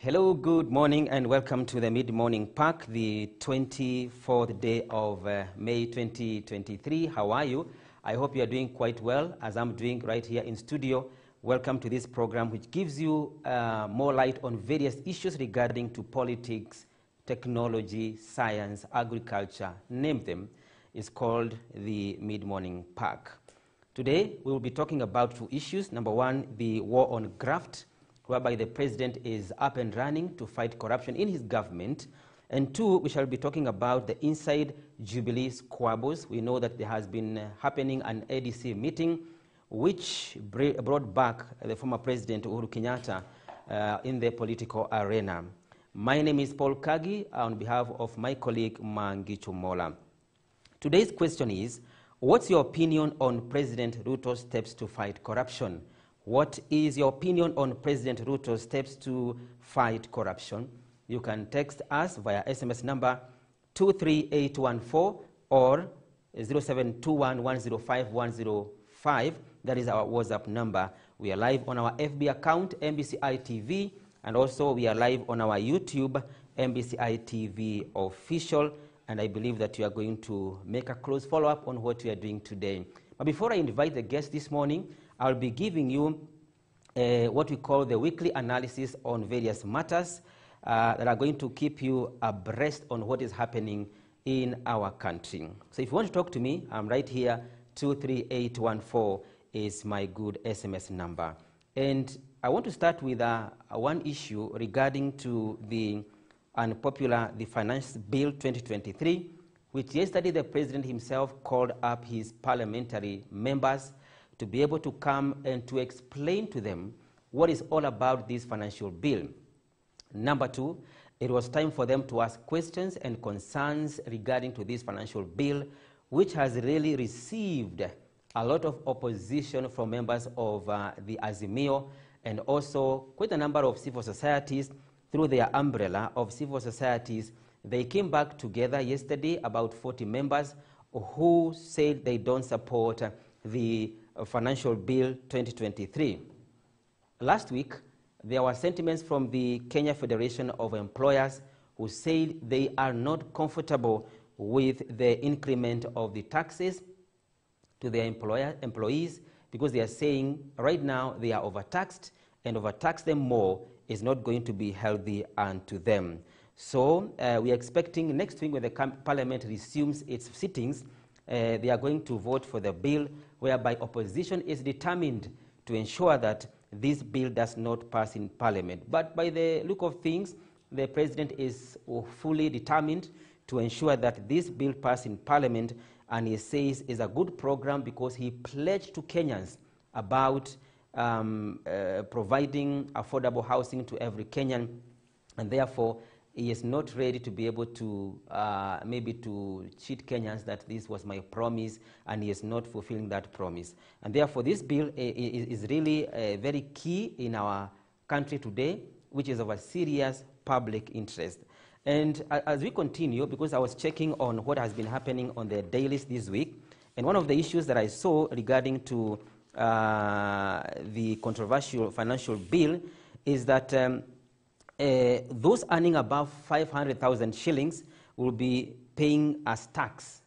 Hello, good morning, and welcome to the Mid-Morning Pack, the 24th day of May 2023. How are you? I hope you are doing quite well, as I'm doing right here in studio. Welcome to this program, which gives you more light on various issues regarding to politics, technology, science, agriculture, name them. It's called the Mid-Morning Pack. Today, we will be talking about two issues. Number one, the war on graft, whereby the president is up and running to fight corruption in his government. And two, we shall be talking about the inside Jubilee Squabbles. We know that there has been happening an ADC meeting, which brought back the former president Uhuru Kenyatta in the political arena. My name is Paul Kagi, on behalf of my colleague Mangichu Mola. Today's question is, what's your opinion on President Ruto's steps to fight corruption? What is your opinion on President Ruto's steps to fight corruption? You can text us via SMS number 23814 or 0721105105. That is our WhatsApp number. We are live on our FB account, MBCI TV, and also we are live on our YouTube, MBCI TV Official. And I believe that you are going to make a close follow-up on what we are doing today. But before I invite the guest this morning, I'll be giving you what we call the weekly analysis on various matters that are going to keep you abreast on what is happening in our country. So if you want to talk to me, I'm right here. 23814 is my good SMS number. And I want to start with one issue regarding to the unpopular, the Finance Bill 2023, which yesterday the president himself called up his parliamentary members to be able to come and to explain to them what is all about this financial bill. Number two, it was time for them to ask questions and concerns regarding to this financial bill, which has really received a lot of opposition from members of the Azimio and also quite a number of civil societies through their umbrella of civil societies. They came back together yesterday, about 40 members, who said they don't support the Financial Bill 2023. Last week, there were sentiments from the Kenya Federation of Employers who said they are not comfortable with the increment of the taxes to their employees because they are saying right now they are overtaxed, and overtax them more is not going to be healthy unto them. So we are expecting next week when the parliament resumes its sittings, they are going to vote for the bill whereby opposition is determined to ensure that this bill does not pass in parliament. But by the look of things, the president is fully determined to ensure that this bill passes in parliament, and he says is a good program because he pledged to Kenyans about providing affordable housing to every Kenyan, and therefore he is not ready to be able to maybe to cheat Kenyans that this was my promise, and he is not fulfilling that promise. And therefore this bill is really very key in our country today, which is of a serious public interest. And as we continue, because I was checking on what has been happening on the dailies this week, and one of the issues that I saw regarding to the controversial financial bill is that those earning above 500,000 shillings will be paying as tax.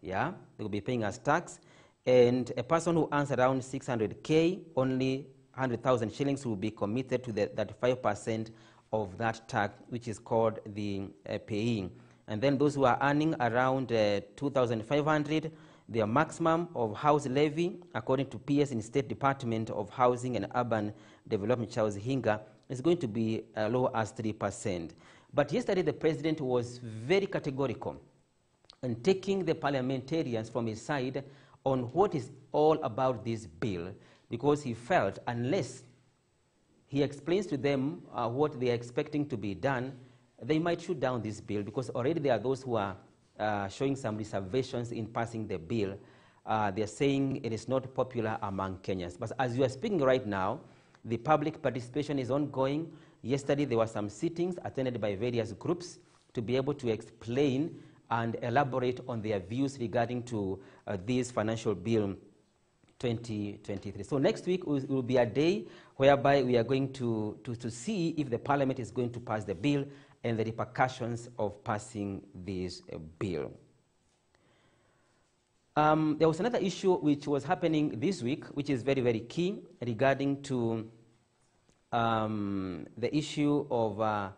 Yeah, they will be paying as tax. And a person who earns around 600K, only 100,000 shillings will be committed to that 5% of that tax, which is called the paying. And then those who are earning around 2,500, their maximum of house levy, according to PS in State Department of Housing and Urban Development, Charles Hinga, is going to be as low as 3%. But yesterday the president was very categorical in taking the parliamentarians from his side on what is all about this bill, because he felt unless he explains to them what they are expecting to be done, they might shoot down this bill, because already there are those who are showing some reservations in passing the bill. They are saying it is not popular among Kenyans. But as you are speaking right now, the public participation is ongoing. Yesterday there were some sittings attended by various groups to be able to explain and elaborate on their views regarding to this financial bill 2023. So next week will be a day whereby we are going to see if the Parliament is going to pass the bill and the repercussions of passing this bill. There was another issue which was happening this week, which is very, very key regarding to the issue of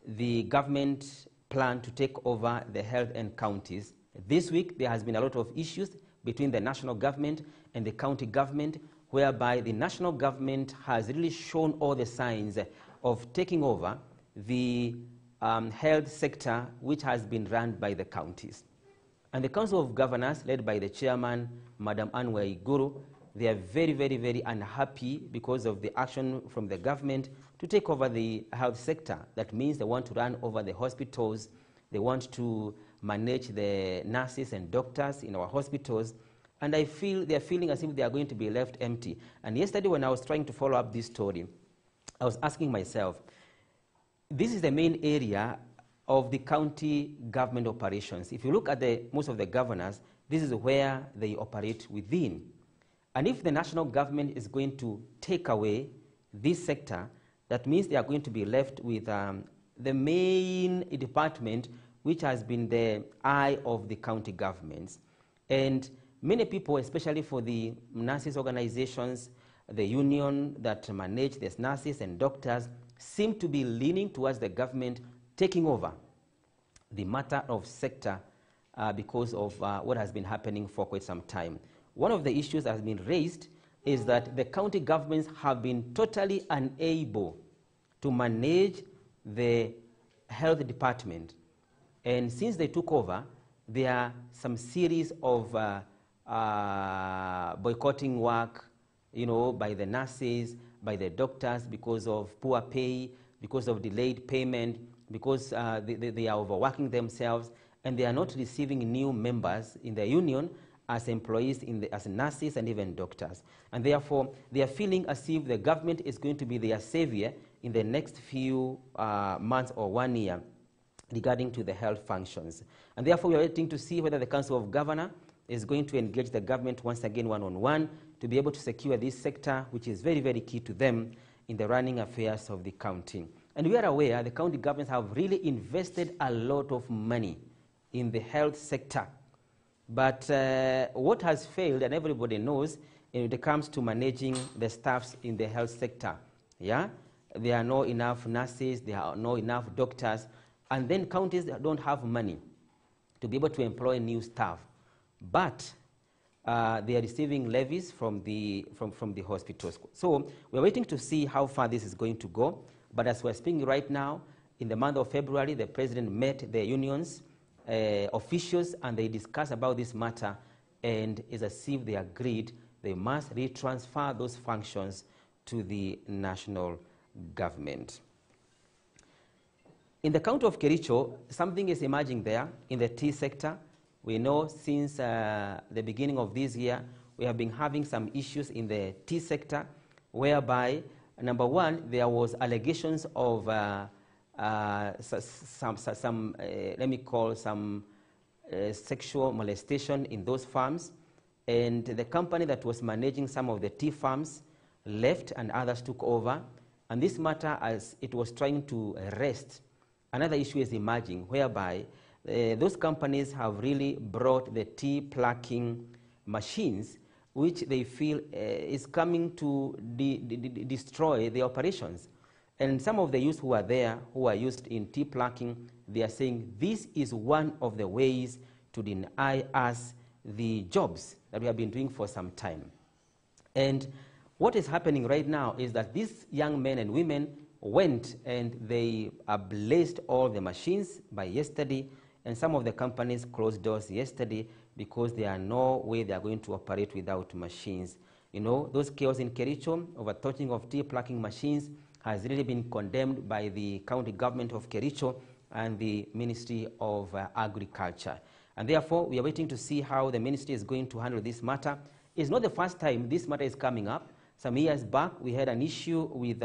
the government plan to take over the health and counties. This week, there has been a lot of issues between the national government and the county government, whereby the national government has really shown all the signs of taking over the health sector, which has been run by the counties. And the Council of Governors, led by the chairman, Madam Anwar Iguru, they are very, very, very unhappy because of the action from the government to take over the health sector. That means they want to run over the hospitals. They want to manage the nurses and doctors in our hospitals. And I feel they are feeling as if they are going to be left empty. And yesterday when I was trying to follow up this story, I was asking myself, this is the main area of the county government operations. If you look at most of the governors, this is where they operate within. And if the national government is going to take away this sector, that means they are going to be left with the main department, which has been the eye of the county governments. And many people, especially for the nurses organizations, the union that manage these nurses and doctors, seem to be leaning towards the government taking over the matter of sector because of what has been happening for quite some time. One of the issues that has been raised is that the county governments have been totally unable to manage the health department. And since they took over, there are some series of boycotting work, by the nurses, by the doctors, because of poor pay, because of delayed payment, because they are overworking themselves, and they are not receiving new members in the union as employees, as nurses and even doctors. And therefore, they are feeling as if the government is going to be their savior in the next few months or 1 year regarding to the health functions. And therefore, we are waiting to see whether the Council of Governors is going to engage the government once again one-on-one to be able to secure this sector, which is very, very key to them in the running affairs of the county. And we are aware the county governments have really invested a lot of money in the health sector. But what has failed, and everybody knows, when it comes to managing the staffs in the health sector, yeah? There are not enough nurses, there are not enough doctors, and then counties don't have money to be able to employ new staff. But they are receiving levies from the hospitals. So we're waiting to see how far this is going to go. But as we're speaking right now, in the month of February, the president met the unions, officials, and they discussed about this matter, and it's as if they agreed they must retransfer those functions to the national government. In the county of Kericho, something is emerging there in the tea sector. We know since the beginning of this year, we have been having some issues in the tea sector, whereby, number one, there was allegations of sexual molestation in those farms, and the company that was managing some of the tea farms left and others took over. And this matter, as it was trying to rest, another issue is emerging, whereby those companies have really brought the tea plucking machines, which they feel is coming to destroy the operations. And some of the youth who are there, who are used in tea plucking, they are saying this is one of the ways to deny us the jobs that we have been doing for some time. And what is happening right now is that these young men and women went and they blazed all the machines by yesterday, and some of the companies closed doors yesterday because there are no way they are going to operate without machines. Those chaos in Kericho, overtouching of tea plucking machines, has really been condemned by the county government of Kericho and the Ministry of Agriculture. And therefore, we are waiting to see how the ministry is going to handle this matter. It's not the first time this matter is coming up. Some years back, we had an issue with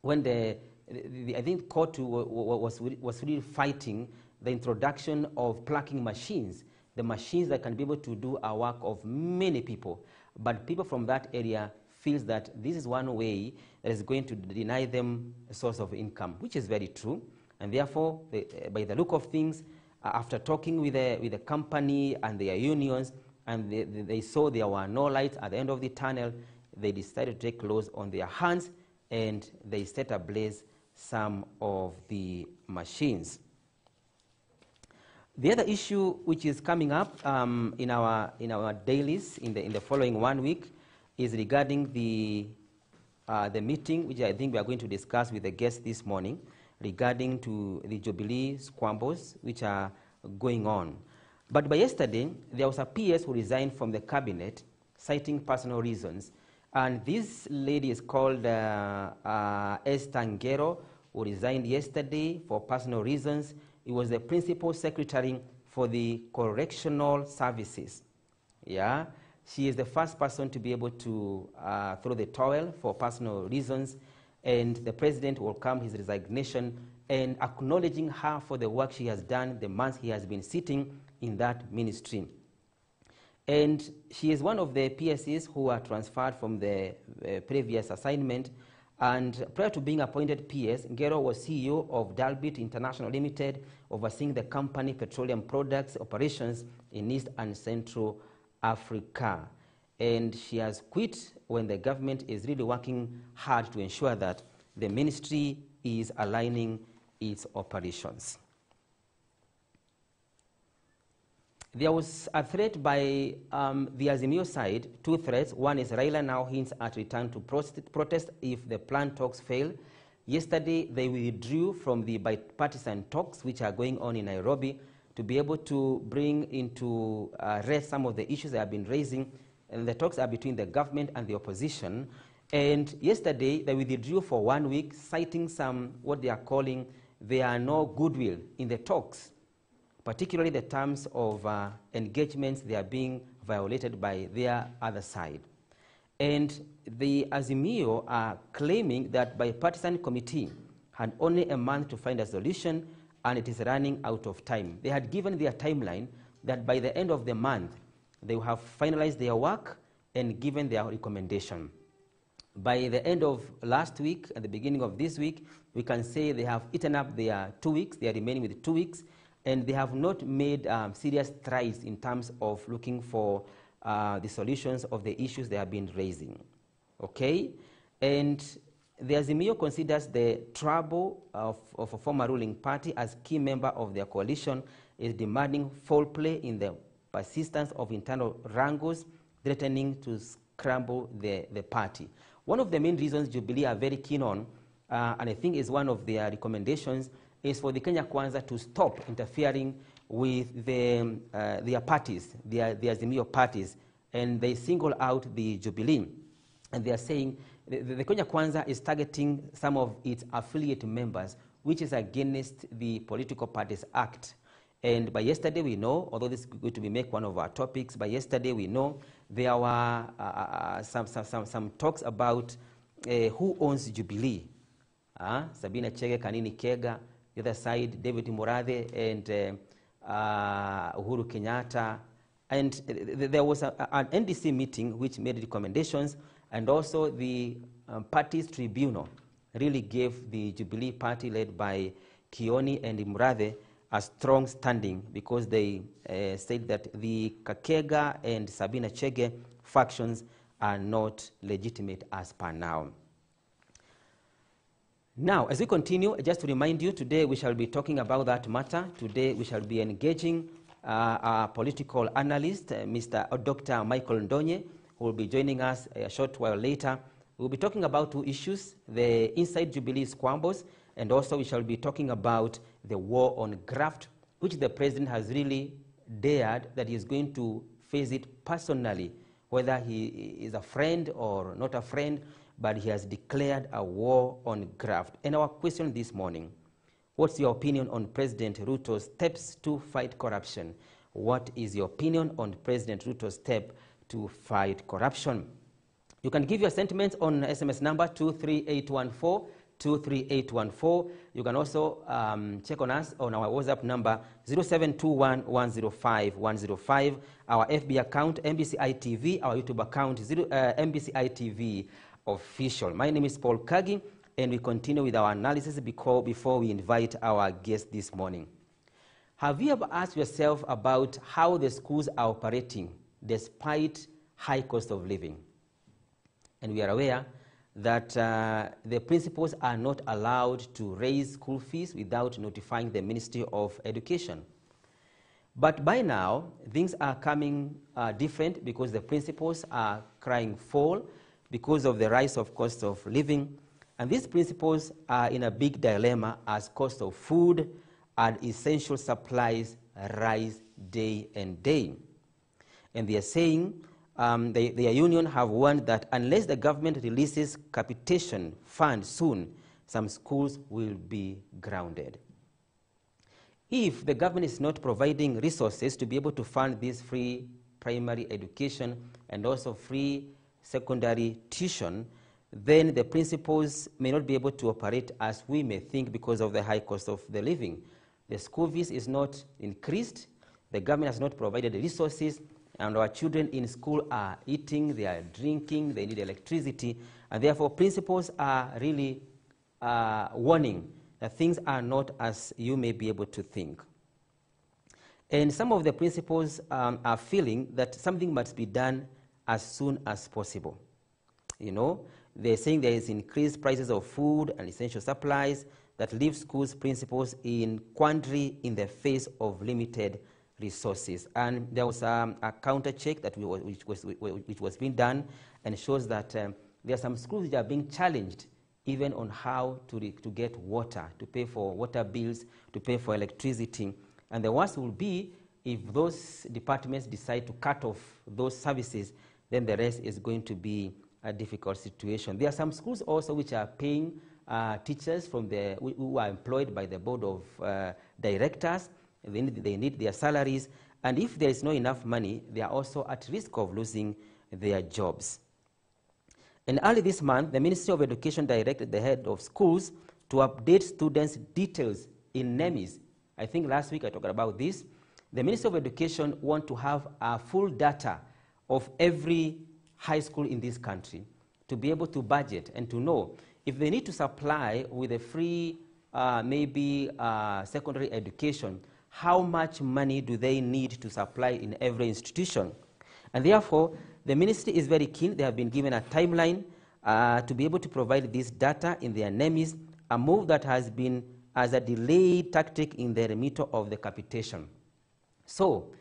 when I think court was really fighting the introduction of plucking machines the machines that can be able to do a work of many people. But people from that area feels that this is one way that is going to deny them a source of income, which is very true. And therefore, by the look of things, after talking with the company and their unions, and they saw there were no lights at the end of the tunnel, they decided to take laws on their hands, and they set ablaze some of the machines. The other issue which is coming up in our dailies in the following 1 week is regarding the meeting, which I think we are going to discuss with the guests this morning, regarding to the Jubilee Squabbles which are going on. But by yesterday, there was a PS who resigned from the cabinet, citing personal reasons. And this lady is called Esther Ngero, who resigned yesterday for personal reasons. He was the principal secretary for the correctional services. Yeah, she is the first person to be able to throw the towel for personal reasons, and the president welcomed his resignation and acknowledging her for the work she has done the months he has been sitting in that ministry. And she is one of the PSCs who are transferred from the previous assignment. And prior to being appointed PS, Ngero was CEO of Dalbit International Limited, overseeing the company petroleum products operations in East and Central Africa. And she has quit when the government is really working hard to ensure that the ministry is aligning its operations. There was a threat by the Azimio side, two threats. One is Raila now hints at return to protest if the planned talks fail. Yesterday, they withdrew from the bipartisan talks which are going on in Nairobi to be able to bring into rest some of the issues they have been raising. And the talks are between the government and the opposition. And yesterday, they withdrew for 1 week, citing some, what they are calling, there are no goodwill in the talks. Particularly the terms of engagements, they are being violated by their other side. And the Azimio are claiming that bipartisan committee had only a month to find a solution, and it is running out of time. They had given their timeline that by the end of the month, they will have finalized their work and given their recommendation. By the end of last week, at the beginning of this week, we can say they have eaten up their 2 weeks. They are remaining with 2 weeks. And they have not made serious strides in terms of looking for the solutions of the issues they have been raising. Okay? And the Azimio considers the trouble of a former ruling party as key member of their coalition is demanding foul play in the persistence of internal wrangles, threatening to scramble the party. One of the main reasons Jubilee are very keen on, and I think is one of their recommendations, is for the Kenya Kwanza to stop interfering with their parties, the Azimio parties, and they single out the Jubilee. And they are saying the Kenya Kwanza is targeting some of its affiliate members, which is against the Political Parties Act. And by yesterday we know, although this is going to make one of our topics, by yesterday we know there were some talks about who owns Jubilee. Sabina Chege, Kanini Kega, the other side, David Murathe and Uhuru Kenyatta. And there was an NDC meeting which made recommendations, and also the parties tribunal really gave the Jubilee party led by Kioni and Murathe a strong standing, because they said that the Kakega and Sabina Chege factions are not legitimate as per now. Now, as we continue, just to remind you, today we shall be talking about that matter. Today we shall be engaging our political analyst, Dr. Michael Ndonye, who will be joining us a short while later. We'll be talking about two issues, the Inside Jubilee Squabbles, and also we shall be talking about the war on graft, which the president has really dared that he is going to face it personally, whether he is a friend or not a friend, but he has declared a war on graft. And our question this morning, what's your opinion on President Ruto's steps to fight corruption? What is your opinion on President Ruto's step to fight corruption? You can give your sentiments on SMS number 23814. 23814. You can also check on us on our WhatsApp number 0721105105, our FB account MBCI TV, our YouTube account MBCI TV Official. My name is Paul Kagi, and we continue with our analysis before we invite our guest this morning. Have you ever asked yourself about how the schools are operating despite high cost of living? And we are aware that the principals are not allowed to raise school fees without notifying the Ministry of Education. But by now, things are coming different because the principals are crying foul because of the rise of cost of living. And these principals are in a big dilemma as cost of food and essential supplies rise day and day. And they are saying, their union have warned that unless the government releases capitation fund soon, some schools will be grounded. If the government is not providing resources to be able to fund this free primary education and also free secondary tuition, then the principals may not be able to operate as we may think because of the high cost of the living. The school fees is not increased, the government has not provided the resources, and our children in school are eating, they are drinking, they need electricity, and therefore principals are really warning that things are not as you may be able to think. And some of the principals are feeling that something must be done as soon as possible. You know, they're saying there is increased prices of food and essential supplies that leave schools principals in quandary in the face of limited resources. And there was a counter check that which was being done, and shows that there are some schools that are being challenged even on how to get water, to pay for water bills, to pay for electricity. And the worst will be if those departments decide to cut off those services, then the rest is going to be a difficult situation. There are some schools also which are paying teachers who are employed by the board of directors. They need their salaries, and if there is not enough money, they are also at risk of losing their jobs. And early this month, the Ministry of Education directed the head of schools to update students' details in NEMIS. I think last week I talked about this. The Ministry of Education wants to have full data of every high school in this country to be able to budget and to know if they need to supply with a free secondary education, how much money do they need to supply in every institution. And therefore, the ministry is very keen. They have been given a timeline to be able to provide this data in their NEMIS, a move that has been as a delayed tactic in the remittal of the capitation. So,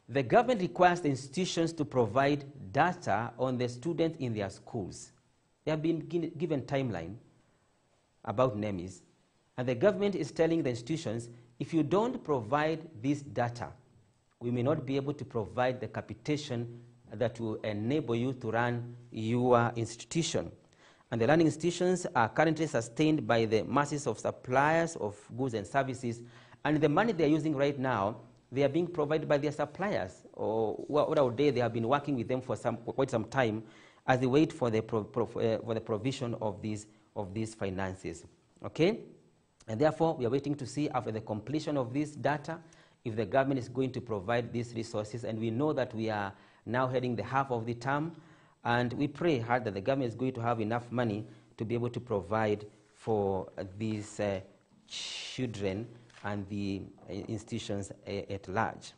the government requires the institutions to provide data on the students in their schools. They have been given timeline about NEMIS, and the government is telling the institutions, if you don't provide this data, we may not be able to provide the capitation that will enable you to run your institution. And the learning institutions are currently sustained by the masses of suppliers of goods and services, and the money they are using right now, they are being provided by their suppliers, or what day they have been working with them for quite some time as they wait for the provision of these finances. Okay? And therefore, we are waiting to see after the completion of this data if the government is going to provide these resources. And we know that we are now heading the half of the term, and we pray hard that the government is going to have enough money to be able to provide for these children and the institutions at large.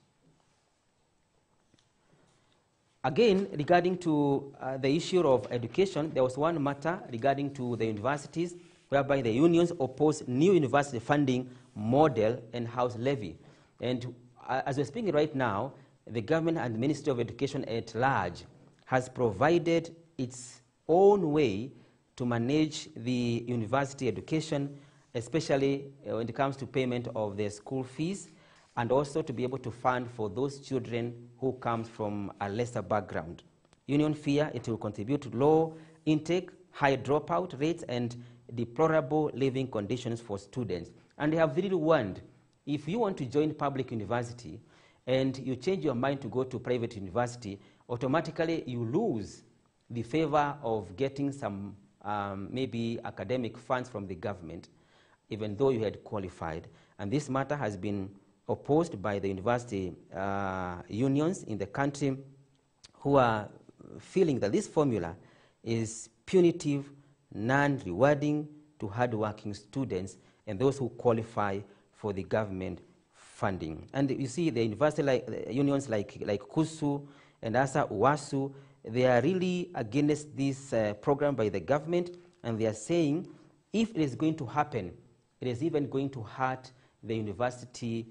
Again, regarding to the issue of education, there was one matter regarding to the universities whereby the unions opposed new university funding model and house levy. And as we're speaking right now, the government and the Ministry of Education at large has provided its own way to manage the university education, especially when it comes to payment of their school fees, and also to be able to fund for those children who come from a lesser background. Union fear it will contribute to low intake, high dropout rates, and deplorable living conditions for students. And they have really warned, if you want to join public university and you change your mind to go to private university, automatically you lose the favor of getting some maybe academic funds from the government, even though you had qualified. And this matter has been opposed by the university unions in the country, who are feeling that this formula is punitive, non-rewarding to hard-working students and those who qualify for the government funding. And you see the university unions like KUSU and ASA UWASU, they are really against this program by the government, and they are saying if it is going to happen, it is even going to hurt the university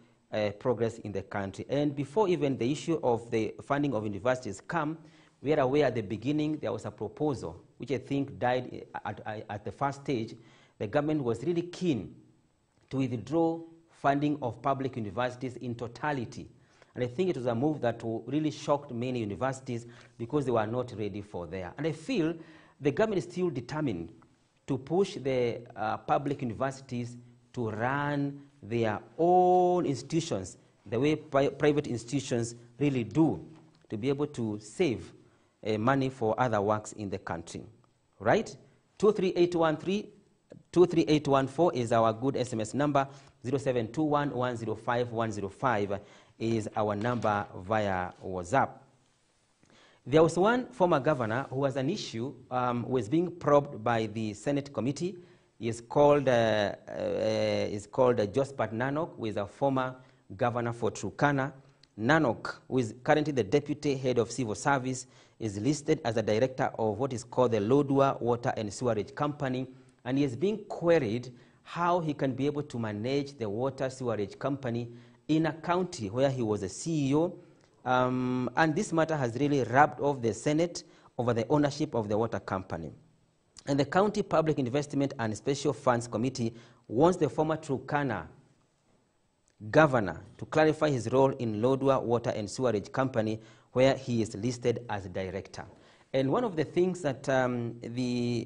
progress in the country. And before even the issue of the funding of universities come, we are aware at the beginning there was a proposal which I think died at the first stage. The government was really keen to withdraw funding of public universities in totality. And I think it was a move that really shocked many universities because they were not ready for that. And I feel the government is still determined to push the public universities to run their own institutions the way private institutions really do, to be able to save money for other works in the country. Right? 23813, 23814 is our good SMS number. 0721 105 105 is our number via WhatsApp. There was one former governor who was an issue, was being probed by the Senate committee. He is called Jospat Nanok, who is a former governor for Turkana. Nanok, who is currently the deputy head of civil service, is listed as a director of what is called the Lodwar Water and Sewerage Company, and he is being queried how he can be able to manage the water sewerage company in a county where he was a CEO. And this matter has really rubbed off the Senate over the ownership of the water company. And the County Public Investment and Special Funds Committee wants the former Turkana governor to clarify his role in Lodwar Water and Sewerage Company, where he is listed as director. And one of the things that the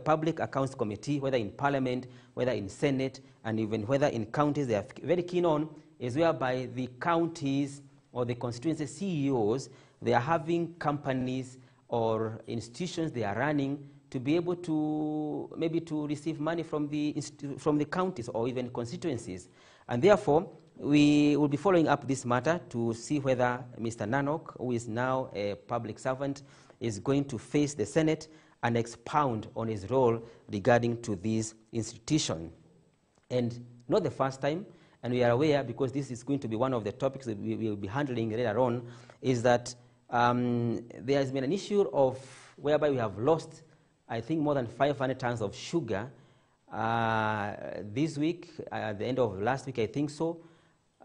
Public Accounts Committee, whether in Parliament, whether in Senate, and even whether in counties, they are very keen on, is whereby the counties or the constituency CEOs, they are having companies or institutions they are running to be able to maybe to receive money from the counties or even constituencies. And therefore, we will be following up this matter to see whether Mr. Nanok, who is now a public servant, is going to face the Senate and expound on his role regarding to this institution. And not the first time, and we are aware, because this is going to be one of the topics that we will be handling later on, is that there has been an issue of whereby we have lost, I think, more than 500 tons of sugar this week, at the end of last week, I think so,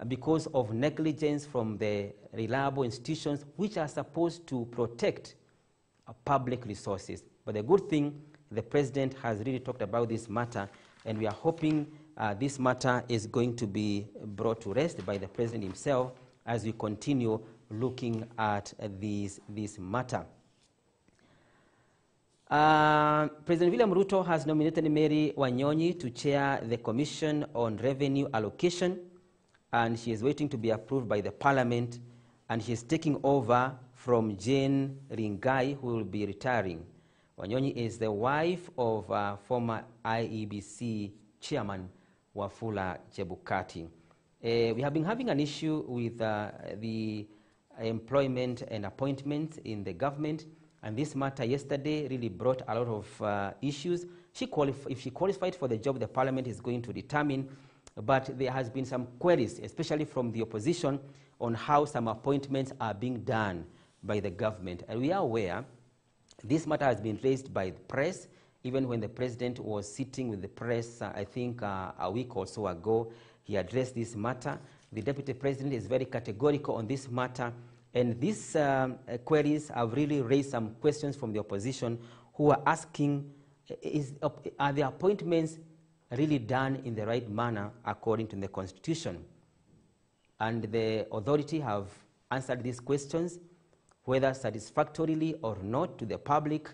because of negligence from the reliable institutions which are supposed to protect public resources. But the good thing, the president has really talked about this matter, and we are hoping this matter is going to be brought to rest by the president himself as we continue looking at this matter. President William Ruto has nominated Mary Wanyonyi to chair the Commission on Revenue Allocation, and she is waiting to be approved by the Parliament, and she is taking over from Jane Ringai, who will be retiring. Wanyonyi is the wife of former IEBC chairman Wafula Chebukati. We have been having an issue with the employment and appointments in the government, and this matter yesterday really brought a lot of issues. If she qualified for the job, the Parliament is going to determine, but there has been some queries, especially from the opposition, on how some appointments are being done by the government. And we are aware this matter has been raised by the press, even when the president was sitting with the press, I think a week or so ago, he addressed this matter. The deputy president is very categorical on this matter, and these queries have really raised some questions from the opposition, who are asking, are the appointments really done in the right manner according to the Constitution? And the authority have answered these questions, whether satisfactorily or not to the public,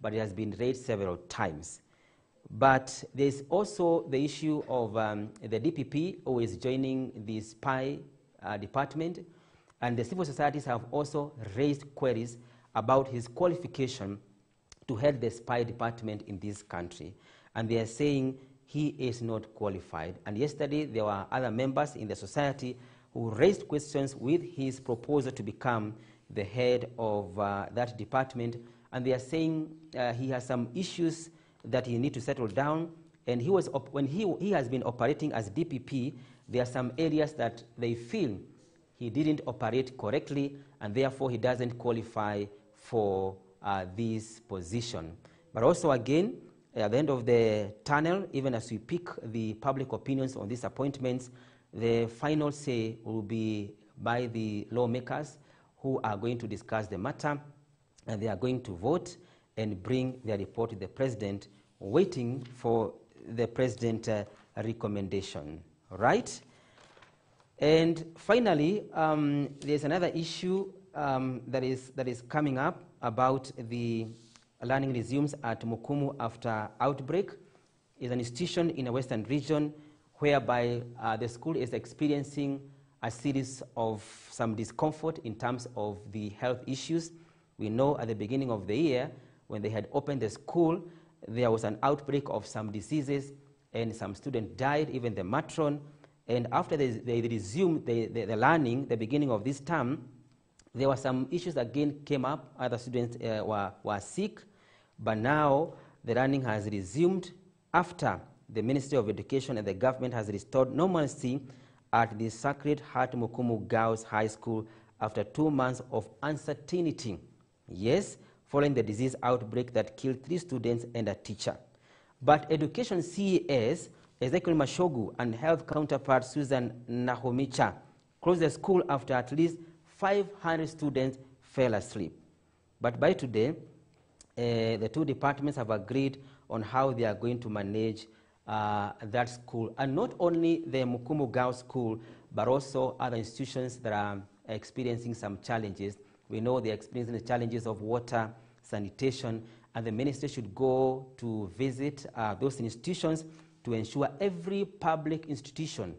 but it has been raised several times. But there's also the issue of the DPP, who is joining the spy department, and the civil societies have also raised queries about his qualification to head the spy department in this country. And they are saying he is not qualified. And yesterday, there were other members in the society who raised questions with his proposal to become the head of that department. And they are saying he has some issues that he needs to settle down. And when he has been operating as DPP, there are some areas that they feel he didn't operate correctly, and therefore he doesn't qualify for this position. But also again, at the end of the tunnel, even as we pick the public opinions on these appointments, the final say will be by the lawmakers who are going to discuss the matter, and they are going to vote and bring their report to the president, waiting for the president recommendation, right? And finally, there's another issue that is coming up about the learning resumes at Mukumu after outbreak. It's an institution in a western region whereby the school is experiencing a series of some discomfort in terms of the health issues. We know at the beginning of the year, when they had opened the school, there was an outbreak of some diseases, and some students died, even the matron. And after they resumed the learning, the beginning of this term, there were some issues again came up. Other students were sick, but now the learning has resumed after the Ministry of Education and the government has restored normalcy at the Sacred Heart Mukumu Girls High School after 2 months of uncertainty. Yes, following the disease outbreak that killed 3 students and a teacher. But Education CES, Ezekiel Mashogu, and health counterpart Susan Nahomicha closed the school after at least 500 students fell asleep. But by today, the 2 departments have agreed on how they are going to manage that school. And not only the Mukumu Girls School, but also other institutions that are experiencing some challenges. We know they're experiencing the challenges of water, sanitation, and the ministry should go to visit those institutions to ensure every public institution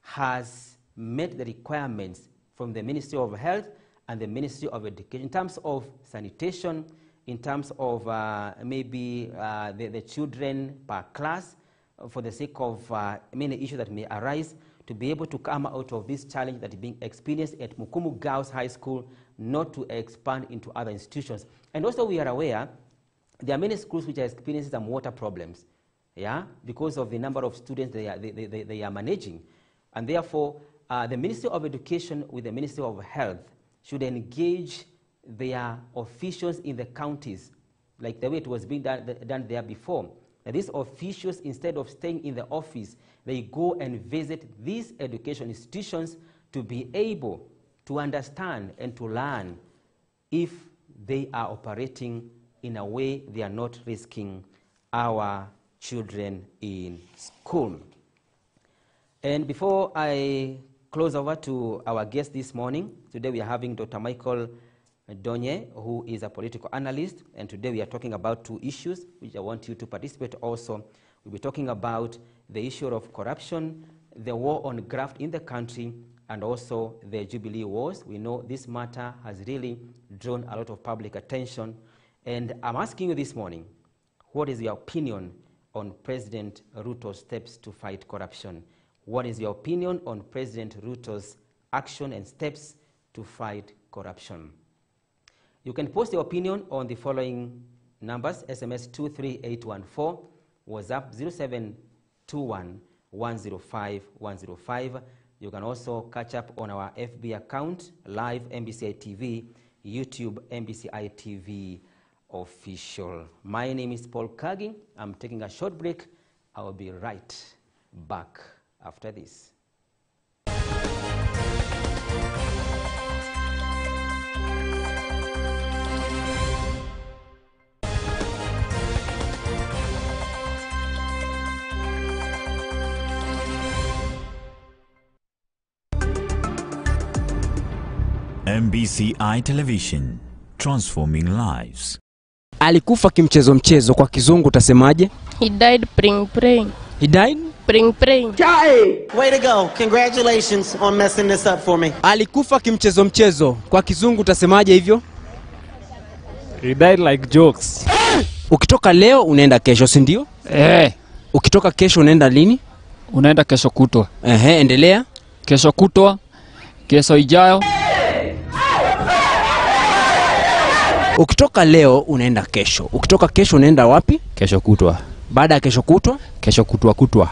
has met the requirements from the Ministry of Health and the Ministry of Education in terms of sanitation, in terms of maybe the children per class, for the sake of many issues that may arise, to be able to come out of this challenge that is being experienced at Mukumu Girls High School, not to expand into other institutions. And also we are aware there are many schools which are experiencing some water problems, yeah, because of the number of students they are managing. And therefore, the Ministry of Education with the Ministry of Health should engage their officials in the counties, like the way it was being done there before. Now, these officials, instead of staying in the office, they go and visit these education institutions to be able to understand and to learn if they are operating in a way they are not risking our children in school. And before I close over to our guest this morning, today we are having Dr. Michael Donye, who is a political analyst, and today we are talking about 2 issues which I want you to participate also. We'll be talking about the issue of corruption, the war on graft in the country, and also the Jubilee wars. We know this matter has really drawn a lot of public attention, and I'm asking you this morning, what is your opinion on President Ruto's steps to fight corruption? What is your opinion on President Ruto's action and steps to fight corruption? You can post your opinion on the following numbers: SMS 23814, WhatsApp 0721 105 105. You can also catch up on our FB account, live MBCI TV, YouTube MBCI TV official. My name is Paul Kagi. I'm taking a short break. I will be right back after this. MBCI Television, transforming lives. Alikufa kimchezo, kwa kizungu utasemaje? He died praying. He died praying. Way to go. Congratulations on messing this up for me. Alikufa kimchezo, kwa kizungu utasemaje hivyo? He died like jokes. Ukitoka leo unaenda kesho, si ndio? Ukitoka kesho unaenda lini? Unaenda kesho kutwa. Endelea. Kesho kutwa, kesho ijayo. Ukitoka leo unaenda kesho. Ukitoka kesho unaenda wapi? Kesho kutwa. Baada ya kesho kutwa? Kesho kutwa kutwa.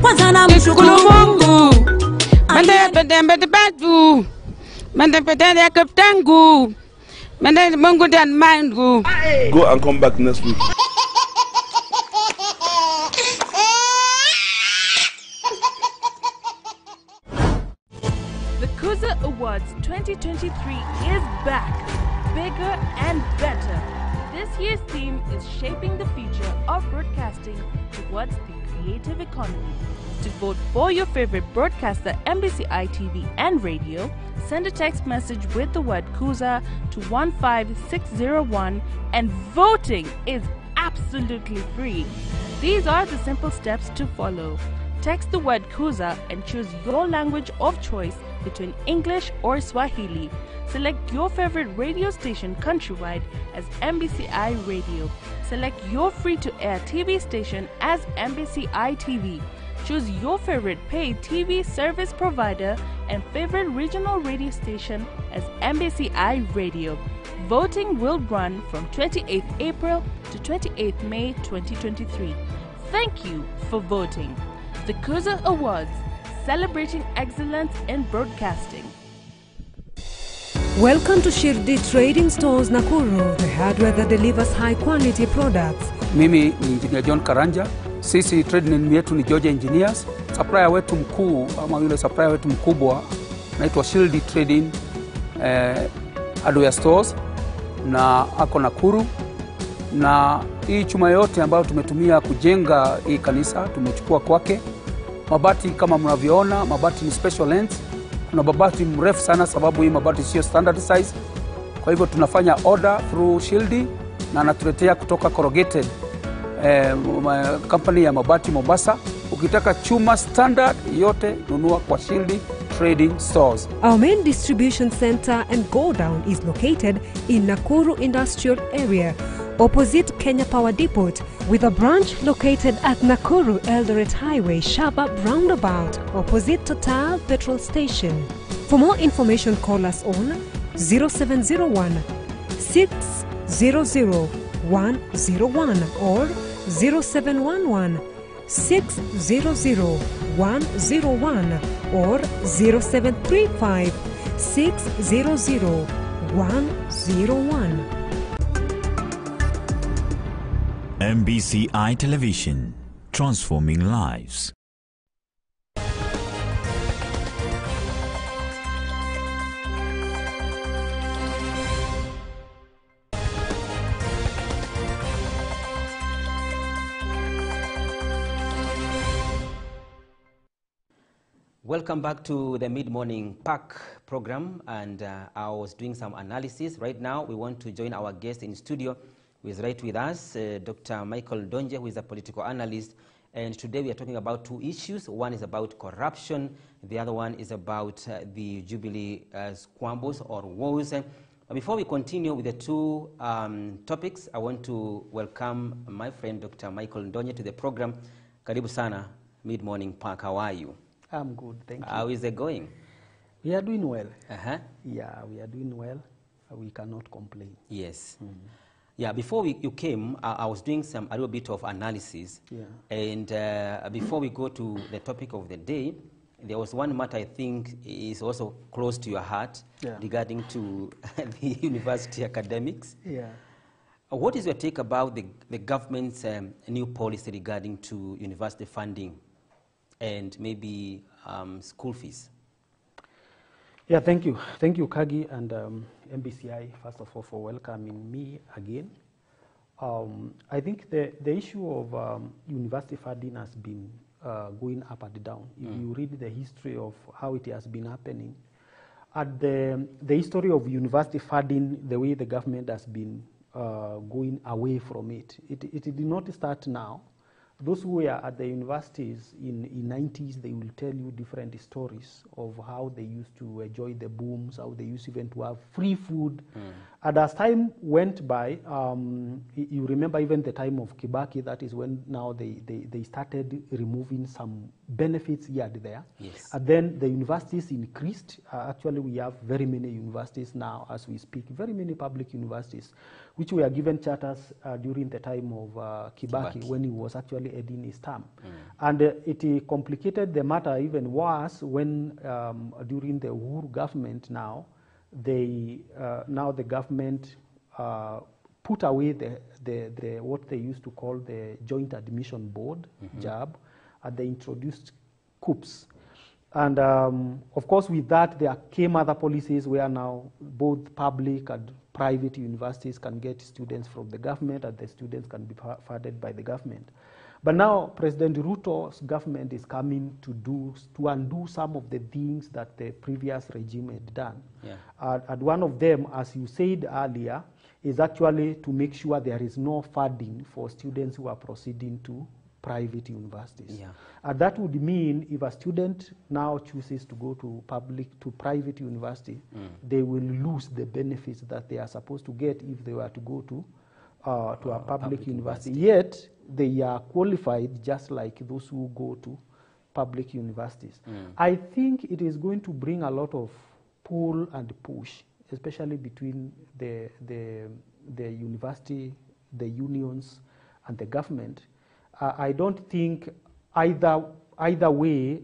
Kwanza na mshukuru Mungu. Go and come back next week. The Kuza Awards 2023 is back, bigger and better. This year's theme is shaping the future of broadcasting towards the creative economy. To vote for your favorite broadcaster, MBCI TV and radio, send a text message with the word Kuza to 15601, and voting is absolutely free. These are the simple steps to follow. Text the word Kuza and choose your language of choice between English or Swahili. Select your favorite radio station countrywide as MBCI Radio. Select your free-to-air TV station as MBCI TV. Choose your favorite paid TV service provider and favorite regional radio station as MBCI Radio. Voting will run from 28th April to 28th May 2023. Thank you for voting. The Kuza Awards, celebrating excellence in broadcasting. Welcome to Shirdi Trading Stores Nakuru, the hardware that delivers high quality products. Mimi ni Engineer John Karanja. Sisi trade name yetu ni Georgia Engineers. Supplier wetu mkuu ama yule supplier wetu mkubwa naitwa Shirdi Trading hardware stores na ako Nakuru. Na hii chuma yote ambayo tumetumia kujenga hii kanisa tumechukua kwake. Mabati kama mnavyoona, mabati ni special length. Kuna mabati mrefu sana sababu hii mabati sio standard size. Kwa hivyo tunafanya order through Shildi na anatuletea kutoka Corrugated company ya mabati Mombasa. Ukitaka chuma standard yote nunua kwa Shildi Trading Stores. Our main distribution center and godown is located in Nakuru Industrial Area, opposite Kenya Power Depot, with a branch located at Nakuru Eldoret Highway, Shabab Roundabout, opposite Total Petrol Station. For more information, call us on 0701 600 101 or 0711 600 101 or 0735 600 101. MBCI Television, transforming lives. Welcome back to the Mid-Morning Pack program, and I was doing some analysis. Right now, we want to join our guest in studio, who is right with us, Dr. Michael Donje, who is a political analyst. And today we are talking about two issues. One is about corruption. The other one is about the Jubilee Squabbles or wars. But before we continue with the two topics, I want to welcome my friend, Dr. Michael Donje, to the program. Karibu sana, Mid-Morning Pack. How are you? I'm good, thank you. How is it going? We are doing well. Yeah, we are doing well. We cannot complain. Yes. Yeah, before you came, I was doing a little bit of analysis. Yeah. And before we go to the topic of the day, there was one matter I think is also close to your heart regarding to the university academics. Yeah. What is your take about the government's new policy regarding to university funding and maybe school fees? Yeah, thank you. Thank you, Kagi and MBCI, first of all, for welcoming me again. I think the issue of university funding has been going up and down. If you read the history of how it has been happening, at the history of university funding, the way the government has been going away from it. It did not start now. those who were at the universities in 90s, they will tell you different stories of how they used to enjoy the booms, how they used even to have free food. And as time went by, you remember even the time of Kibaki, that is when now they started removing some benefits here and there. Yes. And then the universities increased. Actually, we have very many universities now as we speak, very many public universities, which were given charters during the time of Kibaki, when he was actually ending his term. And it complicated the matter even worse when during the Uhuru government now the government put away the what they used to call the Joint Admission Board, JAB, and they introduced COOPs. And of course, with that, there came other policies where now both public and private universities can get students from the government, and the students can be funded by the government. But now President Ruto's government is coming to undo some of the things that the previous regime had done. Yeah. And one of them, as you said earlier, is actually to make sure there is no funding for students who are proceeding to private universities. Yeah. And that would mean if a student now chooses to go to private university, they will lose the benefits that they are supposed to get if they were to go to a public university. Yet they are qualified just like those who go to public universities. I think it is going to bring a lot of pull and push, especially between the university, the unions, and the government. I don't think either way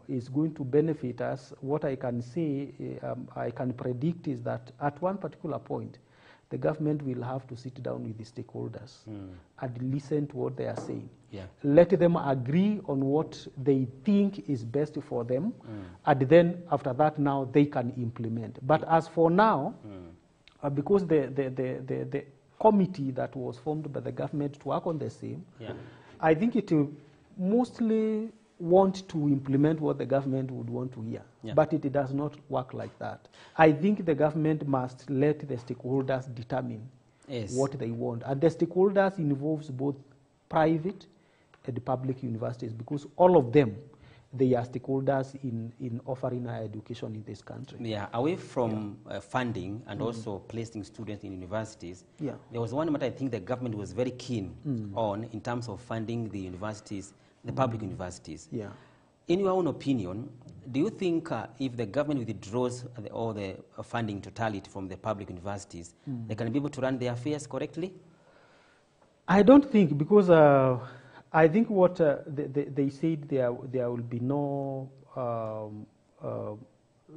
is going to benefit us. What I can say, I can predict is that at one particular point, the government will have to sit down with the stakeholders and listen to what they are saying. Yeah. Let them agree on what they think is best for them, and then after that now they can implement. But as for now, because the committee that was formed by the government to work on the same, I think it will mostly want to implement what the government would want to hear. But it does not work like that. I think the government must let the stakeholders determine what they want. And the stakeholders involves both private and public universities, because all of them, they are stakeholders in offering higher education in this country. Yeah, away from funding and also placing students in universities, there was one matter I think the government was very keen on in terms of funding the universities, the public universities. Yeah. In your own opinion, do you think if the government withdraws all the funding totality from the public universities, they can be able to run their affairs correctly? I don't think, because I think what they said there will be no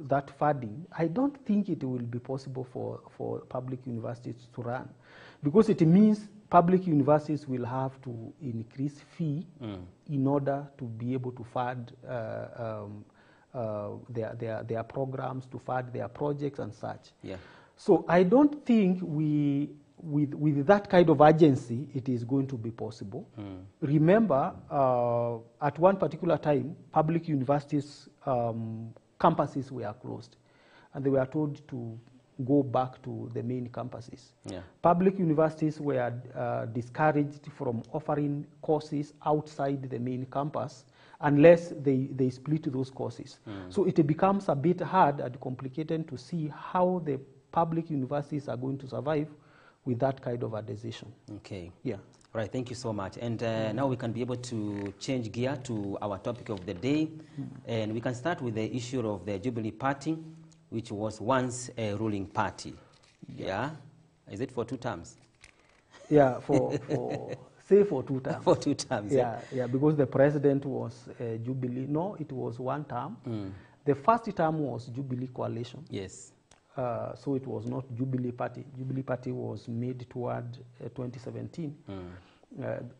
that funding. I don't think it will be possible for public universities to run, because it means public universities will have to increase fee in order to be able to fund their programs, to fund their projects and such. Yeah. So I don't think with that kind of agency, it is going to be possible. Remember, at one particular time, public universities campuses were closed, and they were told to go back to the main campuses. Yeah. Public universities were discouraged from offering courses outside the main campus unless they split those courses. So it becomes a bit hard and complicated to see how the public universities are going to survive with that kind of a decision. Okay. Yeah. All right, thank you so much. And now we can be able to change gear to our topic of the day. And we can start with the issue of the Jubilee Party, which was once a ruling party. Yeah? Is it for 2 terms? Yeah, say for 2 terms. For 2 terms. Yeah, because the president was Jubilee. No, it was 1 term. The first term was Jubilee Coalition. Yes. So it was not Jubilee Party. Jubilee Party was made toward 2017.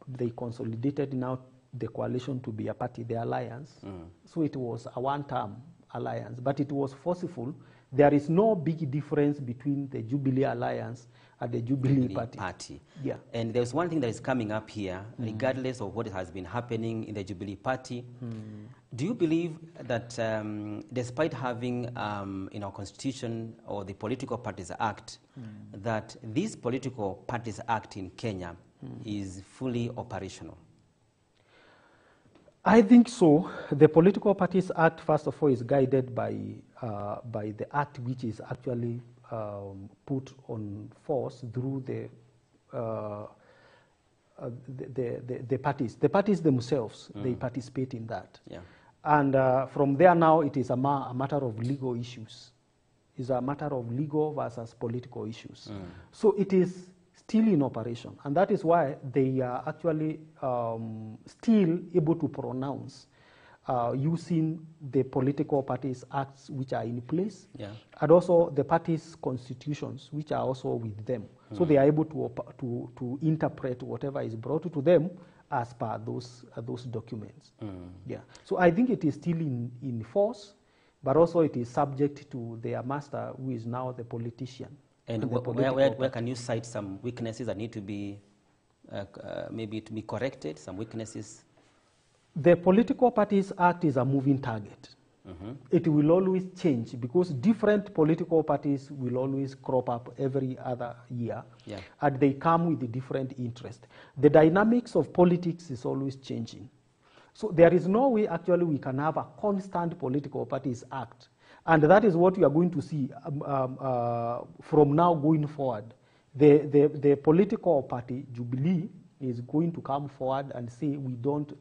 They consolidated now the coalition to be a party, the alliance. So it was a 1-term alliance, but it was forceful. There is no big difference between the Jubilee Alliance and the Jubilee Party. Yeah. And there's one thing that is coming up here, regardless of what has been happening in the Jubilee Party. Do you believe that despite having in our constitution or the Political Parties Act, that this Political Parties Act in Kenya is fully operational? I think so. The Political Parties Act, first of all, is guided by the act which is actually put on force through the parties. The parties themselves, they participate in that. Yeah. And from there now, it is a matter of legal issues. It's a matter of legal versus political issues. So it is still in operation. And that is why they are actually still able to pronounce using the political parties acts which are in place, and also the parties' constitutions which are also with them. So they are able to interpret whatever is brought to them as per those documents. Yeah. So I think it is still in force, but also it is subject to their master, who is now the politician. And where can you cite some weaknesses that need to be maybe to be corrected? Some weaknesses. The Political Parties Act is a moving target. It will always change because different political parties will always crop up every other year, and they come with a different interest. The dynamics of politics is always changing. So there is no way actually we can have a constant Political Parties Act, and that is what we are going to see from now going forward. The political party, Jubilee, is going to come forward and say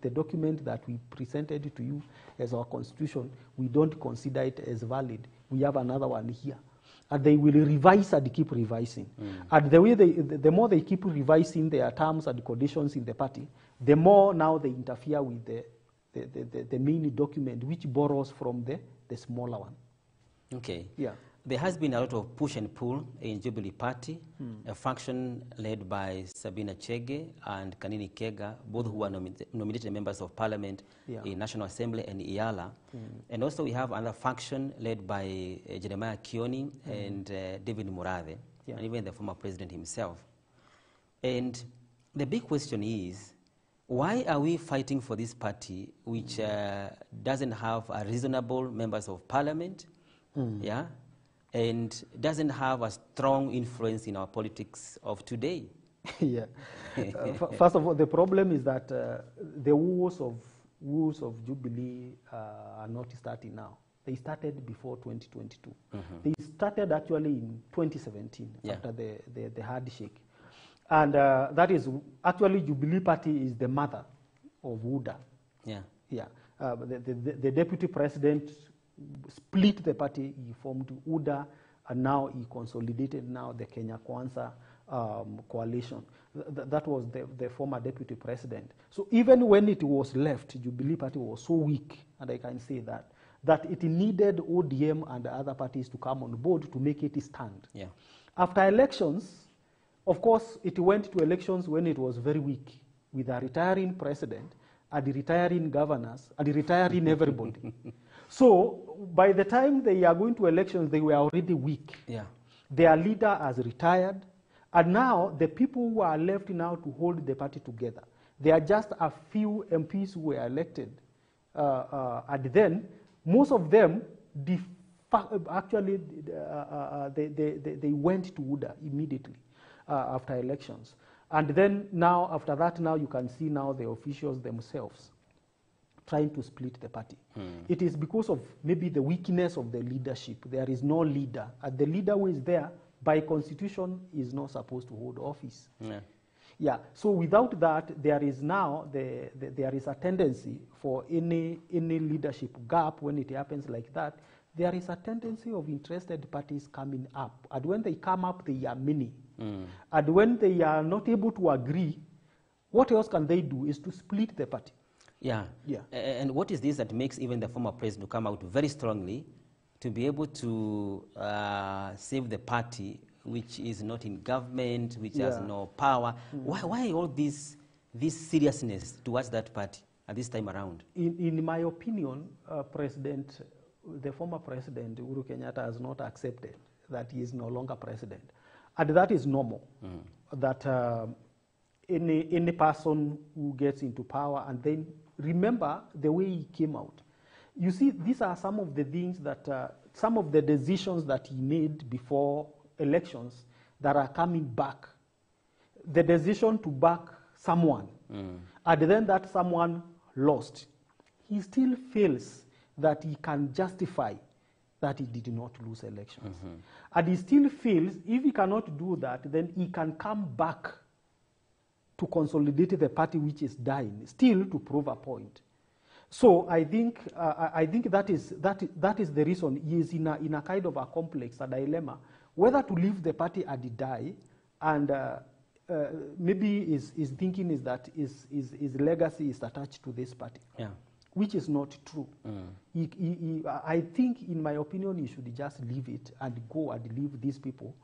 the document that we presented to you as our constitution, we don't consider it as valid. We have another one here. And they will revise and keep revising. And the more they keep revising their terms and conditions in the party, the more now they interfere with the main document, which borrows from the smaller one. Okay. Yeah. There has been a lot of push and pull in Jubilee Party, a faction led by Sabina Chege and Kanini Kega, both who are nominated members of parliament in National Assembly and IALA. And also we have another faction led by Jeremiah Kioni and David Murave, and even the former president himself. And the big question is, why are we fighting for this party which doesn't have a reasonable members of parliament, and doesn't have a strong influence in our politics of today? First of all, the problem is that the wars of Jubilee are not starting now. They started before 2022. They started actually in 2017 after the handshake. And that is actually Jubilee Party is the mother of UDA. The deputy president split the party, he formed UDA, and now he consolidated now the Kenya Kwanza coalition. That was the former deputy president. So even when it was left, Jubilee Party was so weak, and I can say that it needed ODM and other parties to come on board to make it stand. After elections, of course, it went to elections when it was very weak, with a retiring president and retiring governors and retiring everybody. So by the time they are going to elections, they were already weak. Their leader has retired, and now the people who are left now to hold the party together, there are just a few MPs who were elected, and then most of them actually they went to UDA immediately after elections. And then now, after that, now you can see now the officials themselves trying to split the party. It is because of maybe the weakness of the leadership. There is no leader. And the leader who is there, by constitution, is not supposed to hold office. So without that, there is now there is a tendency for any leadership gap. When it happens like that, there is a tendency of interested parties coming up. And when they come up, they are many. And when they are not able to agree, what else can they do is to split the party. And what is this that makes even the former president come out very strongly to be able to save the party, which is not in government, which has no power? Why all this seriousness towards that party at this time around? In my opinion, the former president, Uhuru Kenyatta, has not accepted that he is no longer president. And that is normal, that any person who gets into power, and then remember the way he came out. You see, these are some of the things that, some of the decisions that he made before elections that are coming back. The decision to back someone, and then that someone lost. he still feels that he can justify that he did not lose elections. And he still feels if he cannot do that, then he can come back to consolidate the party which is dying, still to prove a point. So I think that is the reason he is in a kind of a complex, a dilemma, whether to leave the party and die, and maybe his thinking is that his legacy is attached to this party, which is not true. I think, in my opinion, he should just leave it and go and leave these people,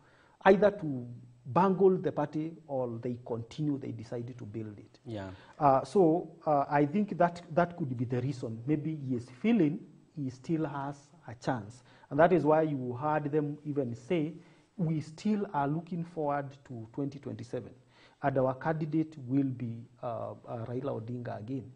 either to bungle the party or they decided to build it. So I think that could be the reason. Maybe he is feeling he still has a chance. And that is why you heard them even say, we still are looking forward to 2027. And our candidate will be Raila Odinga again.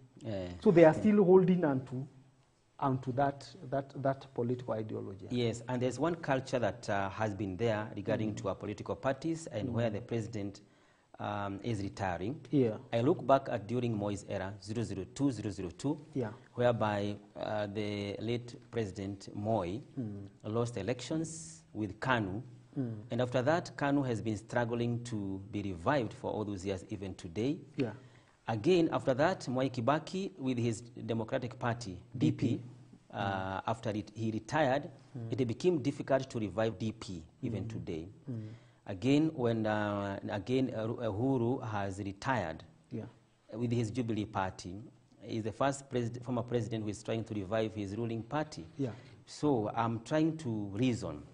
So they are still holding onto that political ideology. Yes, and there's one culture that has been there regarding to our political parties and where the president is retiring. I look back at during Moi's era, 002, whereby the late President Moi lost elections with KANU. And after that, KANU has been struggling to be revived for all those years, even today. Again, after that, Mwai Kibaki with his Democratic Party, DP, after he retired, it became difficult to revive DP even today. Again, when Uhuru has retired with his Jubilee Party, he is the first former president who is trying to revive his ruling party. So I'm trying to reason.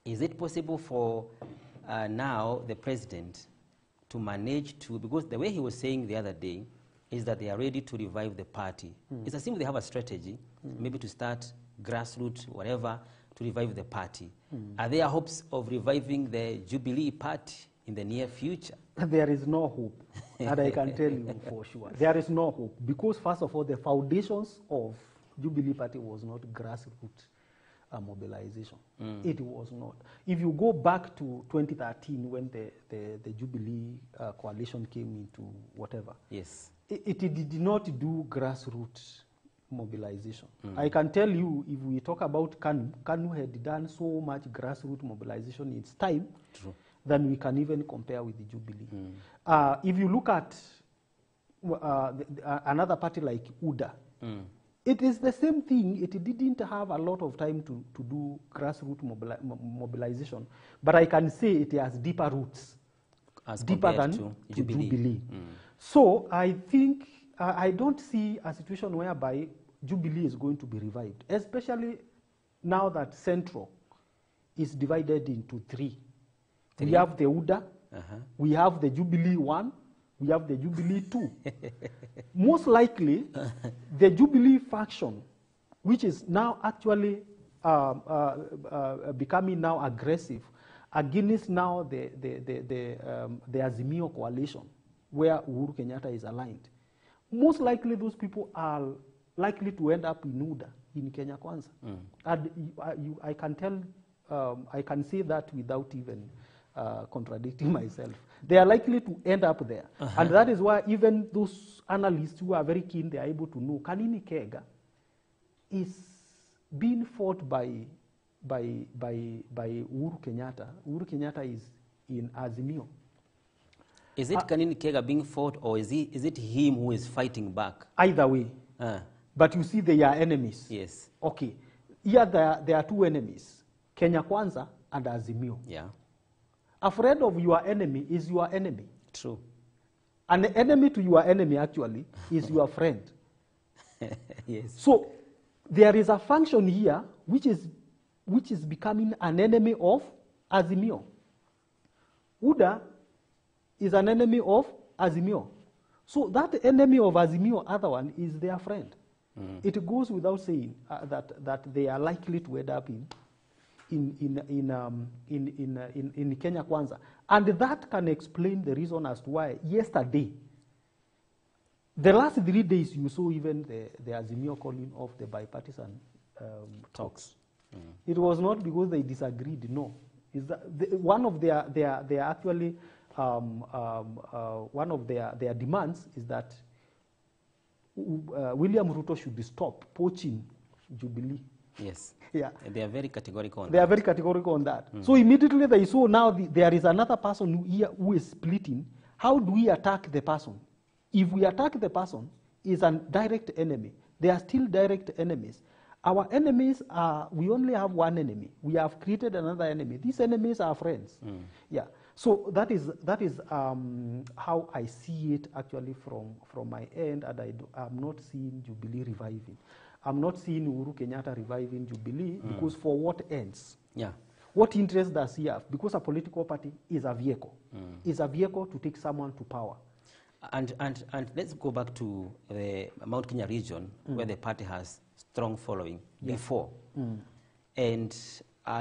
Is it possible for now the president to manage to, because the way he was saying the other day is that they are ready to revive the party. It's as if they have a strategy, maybe to start grassroots, whatever, to revive the party. Are there hopes of reviving the Jubilee Party in the near future? There is no hope, and I can tell you for sure. There is no hope, because first of all, the foundations of Jubilee Party was not grassroots mobilization. It was not. If you go back to 2013 when the Jubilee coalition came into whatever, it did not do grassroots mobilization. I can tell you, if we talk about KANU had done so much grassroots mobilization in its time, than we can even compare with the Jubilee. If you look at another party like UDA, it is the same thing. It didn't have a lot of time to do grassroots mobilization, but I can say it has deeper roots, deeper than to Jubilee. So I think I don't see a situation whereby Jubilee is going to be revived, especially now that Central is divided into three. We have the UDA, we have the Jubilee 1, we have the Jubilee 2. Most likely, the Jubilee faction, which is now actually becoming now aggressive against now the Azimio coalition, where Uhuru Kenyatta is aligned. Most likely, those people are likely to end up in UDA, in Kenya Kwanza. And I can tell, I can say that without even contradicting myself. They are likely to end up there. And that is why even those analysts who are very keen, they are able to know Kanini Kega is being fought by Uhuru Kenyatta. Uhuru Kenyatta is in Azimio. Is it Kanini Kega being fought, or is it him who is fighting back? Either way. But you see, they are enemies. Yes. Okay. Here there are two enemies, Kenya Kwanza and Azimio. Afraid of your enemy is your enemy. True. An enemy to your enemy actually is your friend. Yes. So there is a function here which is becoming an enemy of Azimio. UDA is an enemy of Azimio. So that enemy of Azimio, other one, is their friend. It goes without saying that they are likely to end up in Kenya Kwanza. And that can explain the reason as to why yesterday, the last 3 days, you saw even the Azimio calling off the bipartisan talks. It was not because they disagreed, no. Is that one of their actually one of their demands is that William Ruto should stop poaching Jubilee. Yes. Yeah. They are very categorical on They that. are very categorical on that. So immediately they saw now there is another person who is splitting. How do we attack the person? If we attack the person, is a direct enemy. They are still direct enemies. Our enemies are, we only have one enemy. We have created another enemy. These enemies are friends. Yeah. So that is how I see it actually from my end, and I'm not seeing Jubilee reviving. I'm not seeing Uhuru Kenyatta reviving Jubilee because for what ends? Yeah. What interest does he have? Because a political party is a vehicle. It's a vehicle to take someone to power. And let's go back to the Mount Kenya region where the party has strong following before. And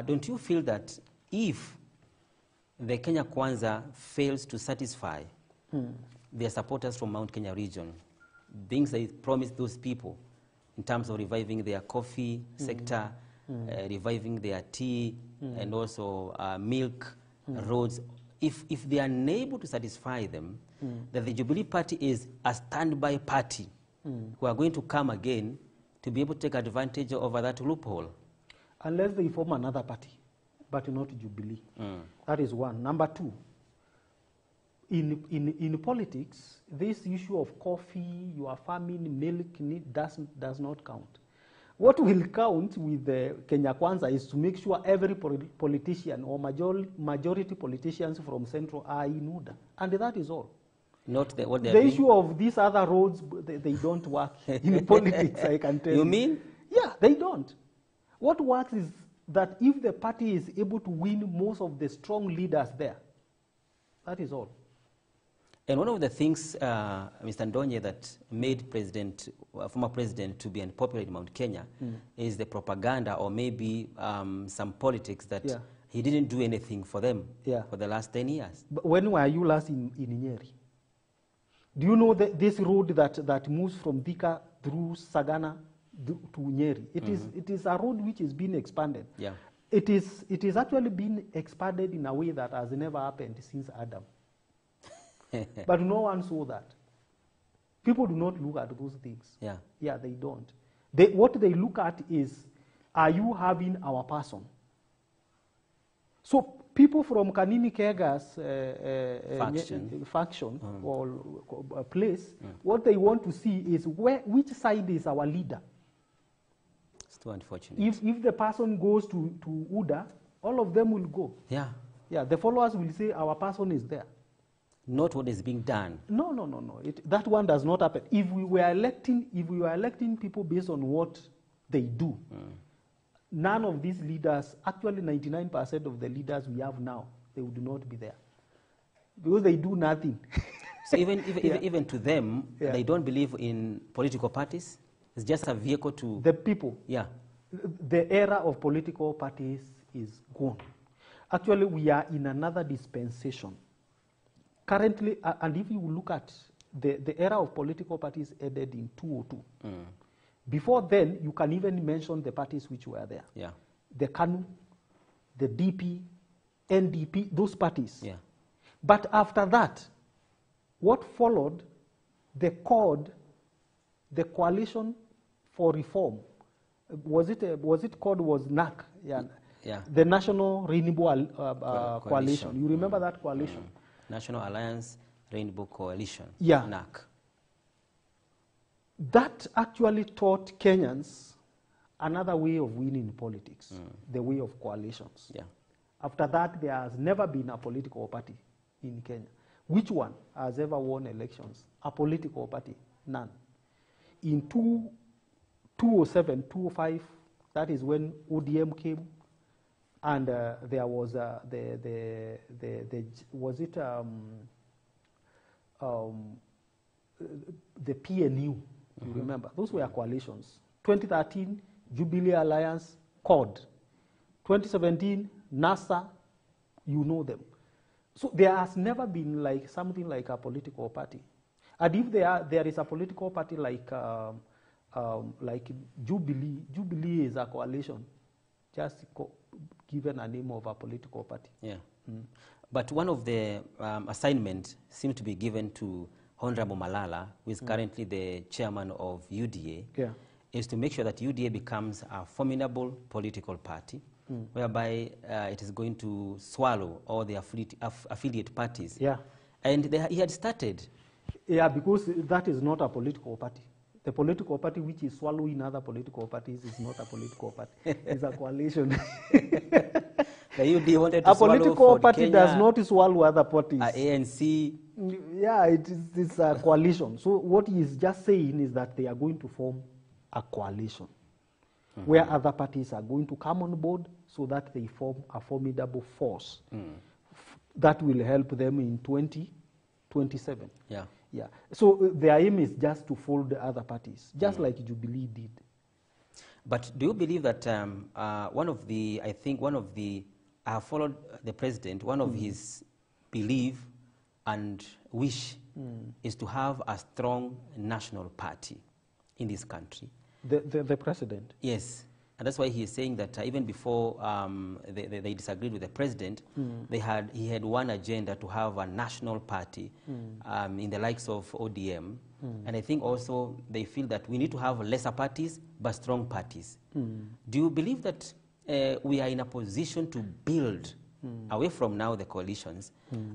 don't you feel that if the Kenya Kwanza fails to satisfy their supporters from Mount Kenya region, things they promised those people in terms of reviving their coffee sector, reviving their tea, and also milk, roads, if they are unable to satisfy them, that the Jubilee Party is a standby party who are going to come again to be able to take advantage over that loophole. Unless they form another party, but not Jubilee. That is one. Number two, in politics, this issue of coffee, your farming, milk does not count. What will count with the Kenya Kwanza is to make sure every politician or majority politicians from Central are in order. And that is all. Not what the issue of these other roads, they don't work in politics, I can tell you. You mean? Yeah, they don't. What works is that if the party is able to win most of the strong leaders there, that is all. And one of the things, Mr. Ndonye, that made former president to be unpopular in Mount Kenya is the propaganda or maybe some politics that he didn't do anything for them for the last 10 years. But when were you last in Nyeri? Do you know this road that moves from Thika through Sagana to Nyeri? It is a road which is being expanded. Yeah. It is actually being expanded in a way that has never happened since Adam. But no one saw that. People do not look at those things. Yeah. Yeah, they don't. What they look at is, are you having our person? So people from Kanini Kega's faction or place, what they want to see is which side is our leader. It's too unfortunate. If the person goes to UDA, all of them will go. Yeah. Yeah, the followers will say our person is there. Not what is being done. No. That one does not happen. If we were electing people based on what they do, none of these leaders, actually 99% of the leaders we have now, they would not be there. Because they do nothing. So even to them, they don't believe in political parties. It's just a vehicle to... The people. Yeah. The era of political parties is gone. Actually, we are in another dispensation. Currently, and if you look at the era of political parties ended in 2002. Before then, you can even mention the parties which were there. Yeah. The KANU, the DP, NDP, those parties. Yeah. But after that, what followed, the Coalition for Reform, was it called NAC? Yeah. Yeah. The National Rainbow Coalition. You remember that coalition? National Alliance Rainbow Coalition, yeah. NAC. That actually taught Kenyans another way of winning politics, the way of coalitions. Yeah. After that, there has never been a political party in Kenya. Which one has ever won elections? A political party? None. In 2007, 2005, that is when ODM came. And there was the PNU, you remember? Those were coalitions. 2013, Jubilee Alliance, CORD. 2017, NASA, you know them. So there has never been like something like a political party. And if there is a political party like Jubilee, Jubilee is a coalition, just given a name of a political party. Yeah. But one of the assignments seems to be given to Honorable Malala, who is currently the chairman of UDA, Yeah. is to make sure that UDA becomes a formidable political party, whereby it is going to swallow all the affiliate parties. Yeah. And he had started. Yeah, because that is not a political party. The political party which is swallowing other political parties is not a political party. It's a coalition. The UDA wanted to a political swallow party Kenya, does not swallow other parties. ANC. Yeah, it's a coalition. So what he is just saying is that they are going to form a coalition where other parties are going to come on board so that they form a formidable force that will help them in 2027. Yeah. Yeah. So their aim is just to fold the other parties, just like Jubilee did. But do you believe that I have followed the president, one of his belief and wish is to have a strong national party in this country? The president? Yes. And that's why he is saying that even before they disagreed with the president, he had one agenda to have a national party in the likes of ODM. And I think also they feel that we need to have lesser parties but strong parties. Do you believe that we are in a position to build, away from now the coalitions,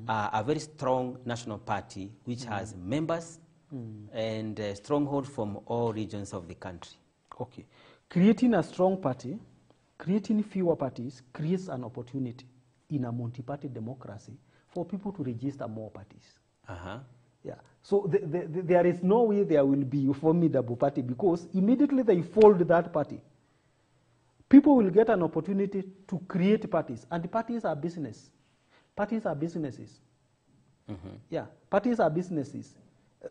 a very strong national party which has members and stronghold from all regions of the country? Okay. Creating a strong party, creating fewer parties, creates an opportunity in a multi-party democracy for people to register more parties. Yeah. So there is no way there will be a formidable party, because immediately they fold that party, people will get an opportunity to create parties, and parties are business. Parties are businesses. Yeah, parties are businesses.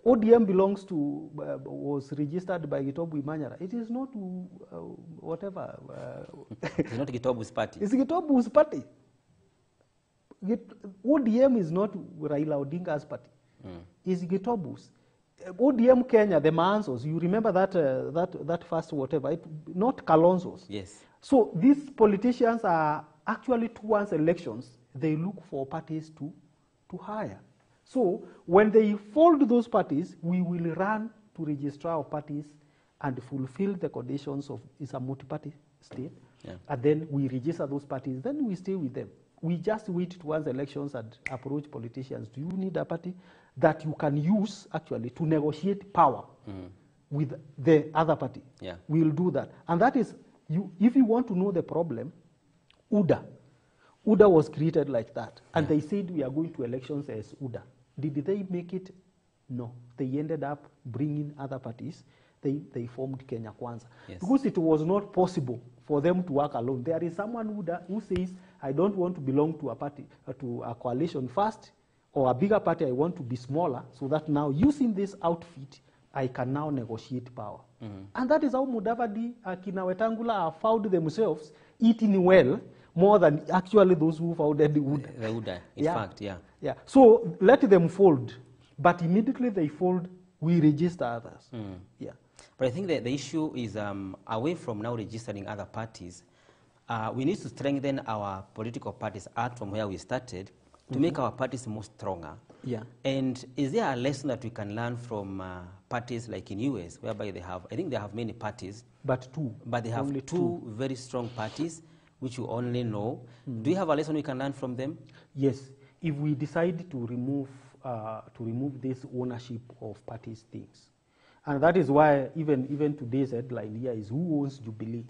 ODM belongs to, was registered by Gitobu Imanyara. It is not whatever. It's not Gitobu's party. It's Gitobu's party. ODM is not Raila Odinga's party. It's Gitobu's. ODM Kenya, the Mansos, you remember that first whatever, not Kalonzo's. Yes. So these politicians are actually, towards elections, they look for parties to hire. So when they fold those parties, we will run to registrar of parties and fulfill the conditions of it's a multi-party state. Yeah. And then we register those parties, then we stay with them. We just wait towards elections and approach politicians. Do you need a party that you can use actually to negotiate power with the other party? Yeah. We'll do that. And that is, if you want to know the problem, UDA was created like that. And they said we are going to elections as UDA. Did they make it? No. They ended up bringing other parties. They formed Kenya Kwanza. Yes. Because it was not possible for them to work alone. There is someone who says, I don't want to belong to a party, to a coalition first, or a bigger party, I want to be smaller, so that now using this outfit, I can now negotiate power. And that is how Mudavadi, Kina Wetangula have found themselves eating well, more than actually those who founded the UDA. The UDA, in fact, yeah. Yeah. So let them fold, but immediately they fold, we register others. Yeah. But I think that the issue is away from now registering other parties, we need to strengthen our political parties out from where we started to make our parties more stronger. Yeah. And is there a lesson that we can learn from parties like in US, whereby they have, I think they have many parties, but they have only two very strong parties, which you only know. Do you have a lesson we can learn from them? Yes. If we decide to remove this ownership of parties things, and that is why even today's headline here is who owns Jubilee.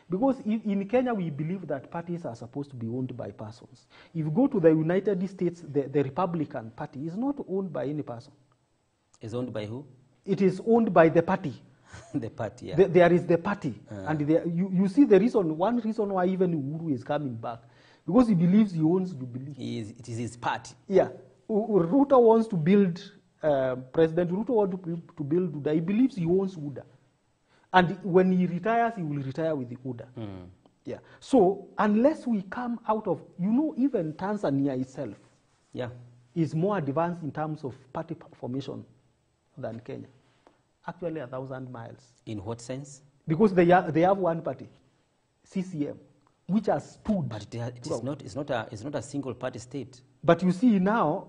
Because in Kenya we believe that parties are supposed to be owned by persons. If you go to the United States, the Republican Party is not owned by any person. Is owned by who? It is owned by the party. The party, yeah. There is the party. And you see the reason, one reason why even Uhuru is coming back, because he believes he owns Jubilee. It is his party. Yeah. Ruto wants to build, President Ruto wants to build UDA. He believes he owns UDA. And when he retires, he will retire with the UDA. Yeah. So unless we come out of, even Tanzania itself is more advanced in terms of party formation than Kenya. Actually 1,000 miles. In what sense? Because they have one party, CCM, which has stood. But it's not a single party state. But you see now,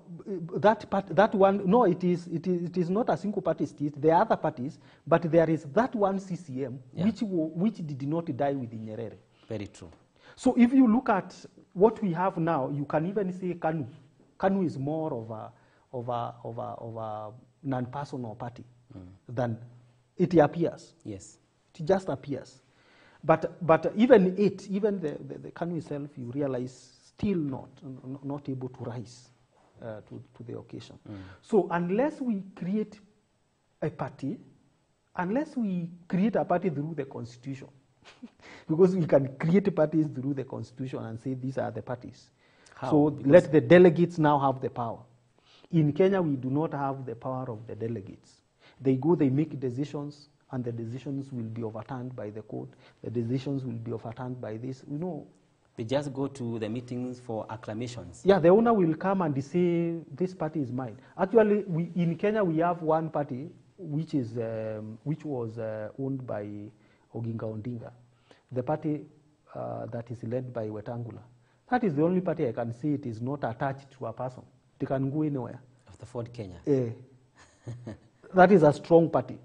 that one, no, it is not a single party state. There are other parties, but there is that one CCM, which did not die with Nyerere. Very true. So if you look at what we have now, you can even say KANU. KANU is more of a non-personal party than it appears. Yes. It just appears. But even the KANU itself, you realize, still not able to rise to the occasion. So unless we create a party through the constitution, because we can create parties through the constitution and say these are the parties. How? So Because let the delegates now have the power. In Kenya, we do not have the power of the delegates. They make decisions, and the decisions will be overturned by the court. The decisions will be overturned by this. They just go to the meetings for acclamations. Yeah, the owner will come and say, this party is mine. Actually, in Kenya, we have one party which was owned by Oginga Ondinga. The party that is led by Wetangula. That is the only party I can say it is not attached to a person. They can go anywhere. Of the Ford Kenya. That is a strong party.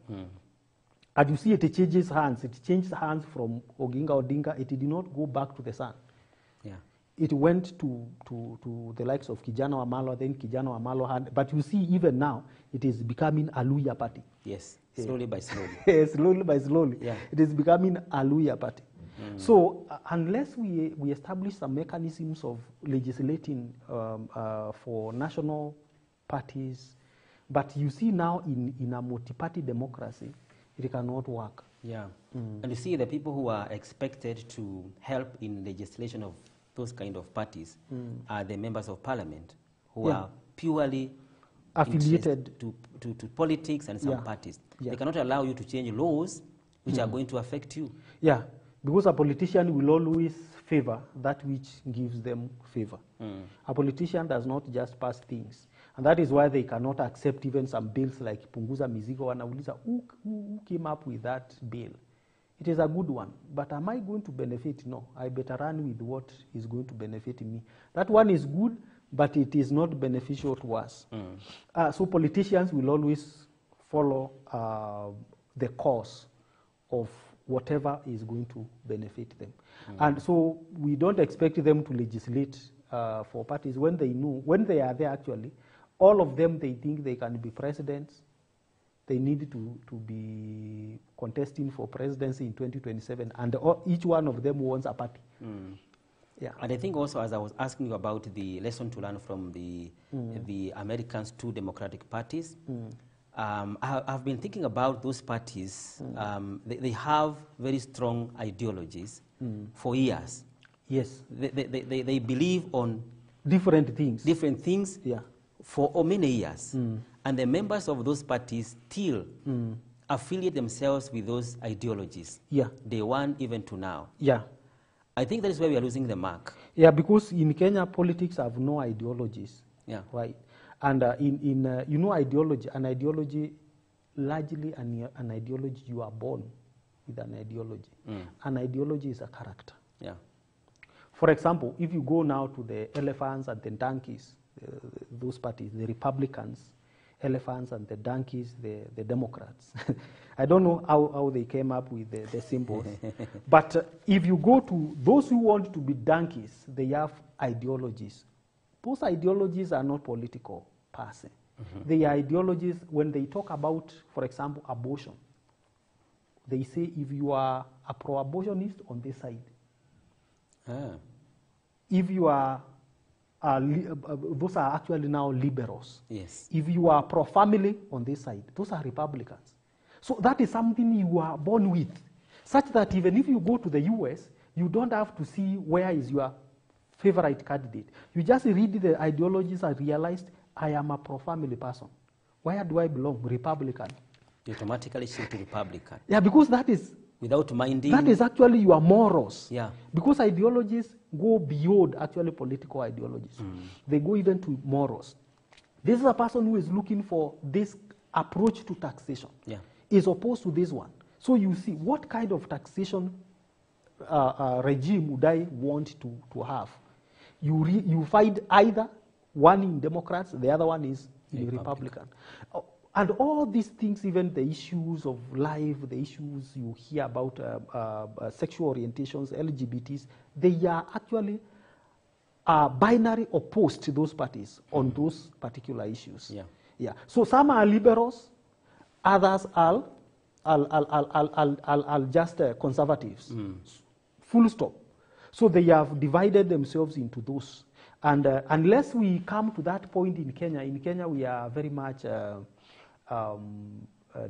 And you see it changes hands. It changed hands from Oginga Ondinga. It did not go back to the sun. Yeah. It went to the likes of Kijana Wamalwa, then Kijana Wamalwa had, but you see even now, it is becoming a Luhya party. Yes, slowly by slowly. Slowly by slowly. Yeah. It is becoming a Luhya party. So unless we establish some mechanisms of legislating for national parties, but you see now in a multi-party democracy, it cannot work. Yeah. And you see the people who are expected to help in legislation of those kind of parties are the members of parliament who are purely affiliated to politics and some parties. They cannot allow you to change laws which are going to affect you. Yeah, because a politician will always favor that which gives them favor. A politician does not just pass things. And that is why they cannot accept even some bills like Punguza Mizigo. Wanauliza, who came up with that bill? It is a good one, but am I going to benefit? No, I better run with what is going to benefit me. That one is good, but it is not beneficial to us. So politicians will always follow the course of whatever is going to benefit them. And so we don't expect them to legislate for parties when they know, when they are there actually, all of them, they think they can be presidents. They need to be contesting for presidency in 2027, and each one of them wants a party. Yeah. And I think also, as I was asking you about the lesson to learn from the Americans' two democratic parties, I've been thinking about those parties. They have very strong ideologies for years. Yes. They believe on different things. Yeah. For many years. And the members of those parties still affiliate themselves with those ideologies. Yeah. Day one even to now. Yeah. I think that is where we are losing the mark. Yeah, because in Kenya, politics have no ideologies. Yeah. Right. And you know, an ideology, largely an ideology, you are born with an ideology. An ideology is a character. Yeah. For example, if you go now to the elephants and the donkeys, those parties, the Republicans, elephants and the donkeys, the Democrats. I don't know how they came up with the symbols. But if you go to those who want to be donkeys, they have ideologies. Those ideologies are not political per se. They are ideologies when they talk about, for example, abortion. They say if you are a pro-abortionist on this side, if you are those are actually now liberals. Yes. If you are pro-family on this side, those are Republicans. So that is something you are born with, such that even if you go to the US, you don't have to see where is your favorite candidate. You just read the ideologies and realize, I am a pro-family person. Where do I belong? Republican. You automatically shift to Republican. Yeah, because that is... Without minding... That is actually your morals. Yeah. Because ideologies go beyond actually political ideologies. They go even to morals. This is a person who is looking for this approach to taxation. Yeah. Is opposed to this one. So you see, what kind of taxation regime would I want to have? You find either one in Democrats, the other one is in Republican. And all these things, even the issues of life, the issues you hear about sexual orientations, LGBTs, they are actually binary opposed to those parties on those particular issues. Yeah. So some are liberals, others are just conservatives. Full stop. So they have divided themselves into those. And unless we come to that point in Kenya we are very much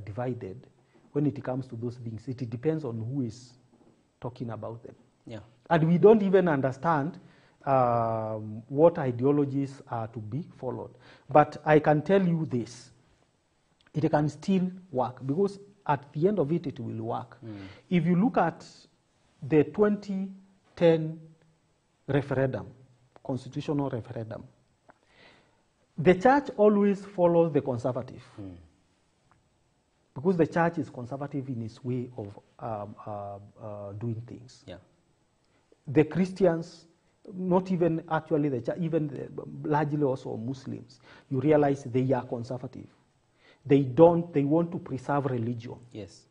divided when it comes to those things. It depends on who is talking about them. Yeah. And we don't even understand what ideologies are to be followed. But I can tell you this, it can still work, because at the end of it, it will work. If you look at the 2010 referendum, constitutional referendum, the church always follows the conservative. Because the church is conservative in its way of doing things. Yeah. The Christians, not even actually the church, even largely also Muslims, you realize they are conservative. They want to preserve religion. Yes.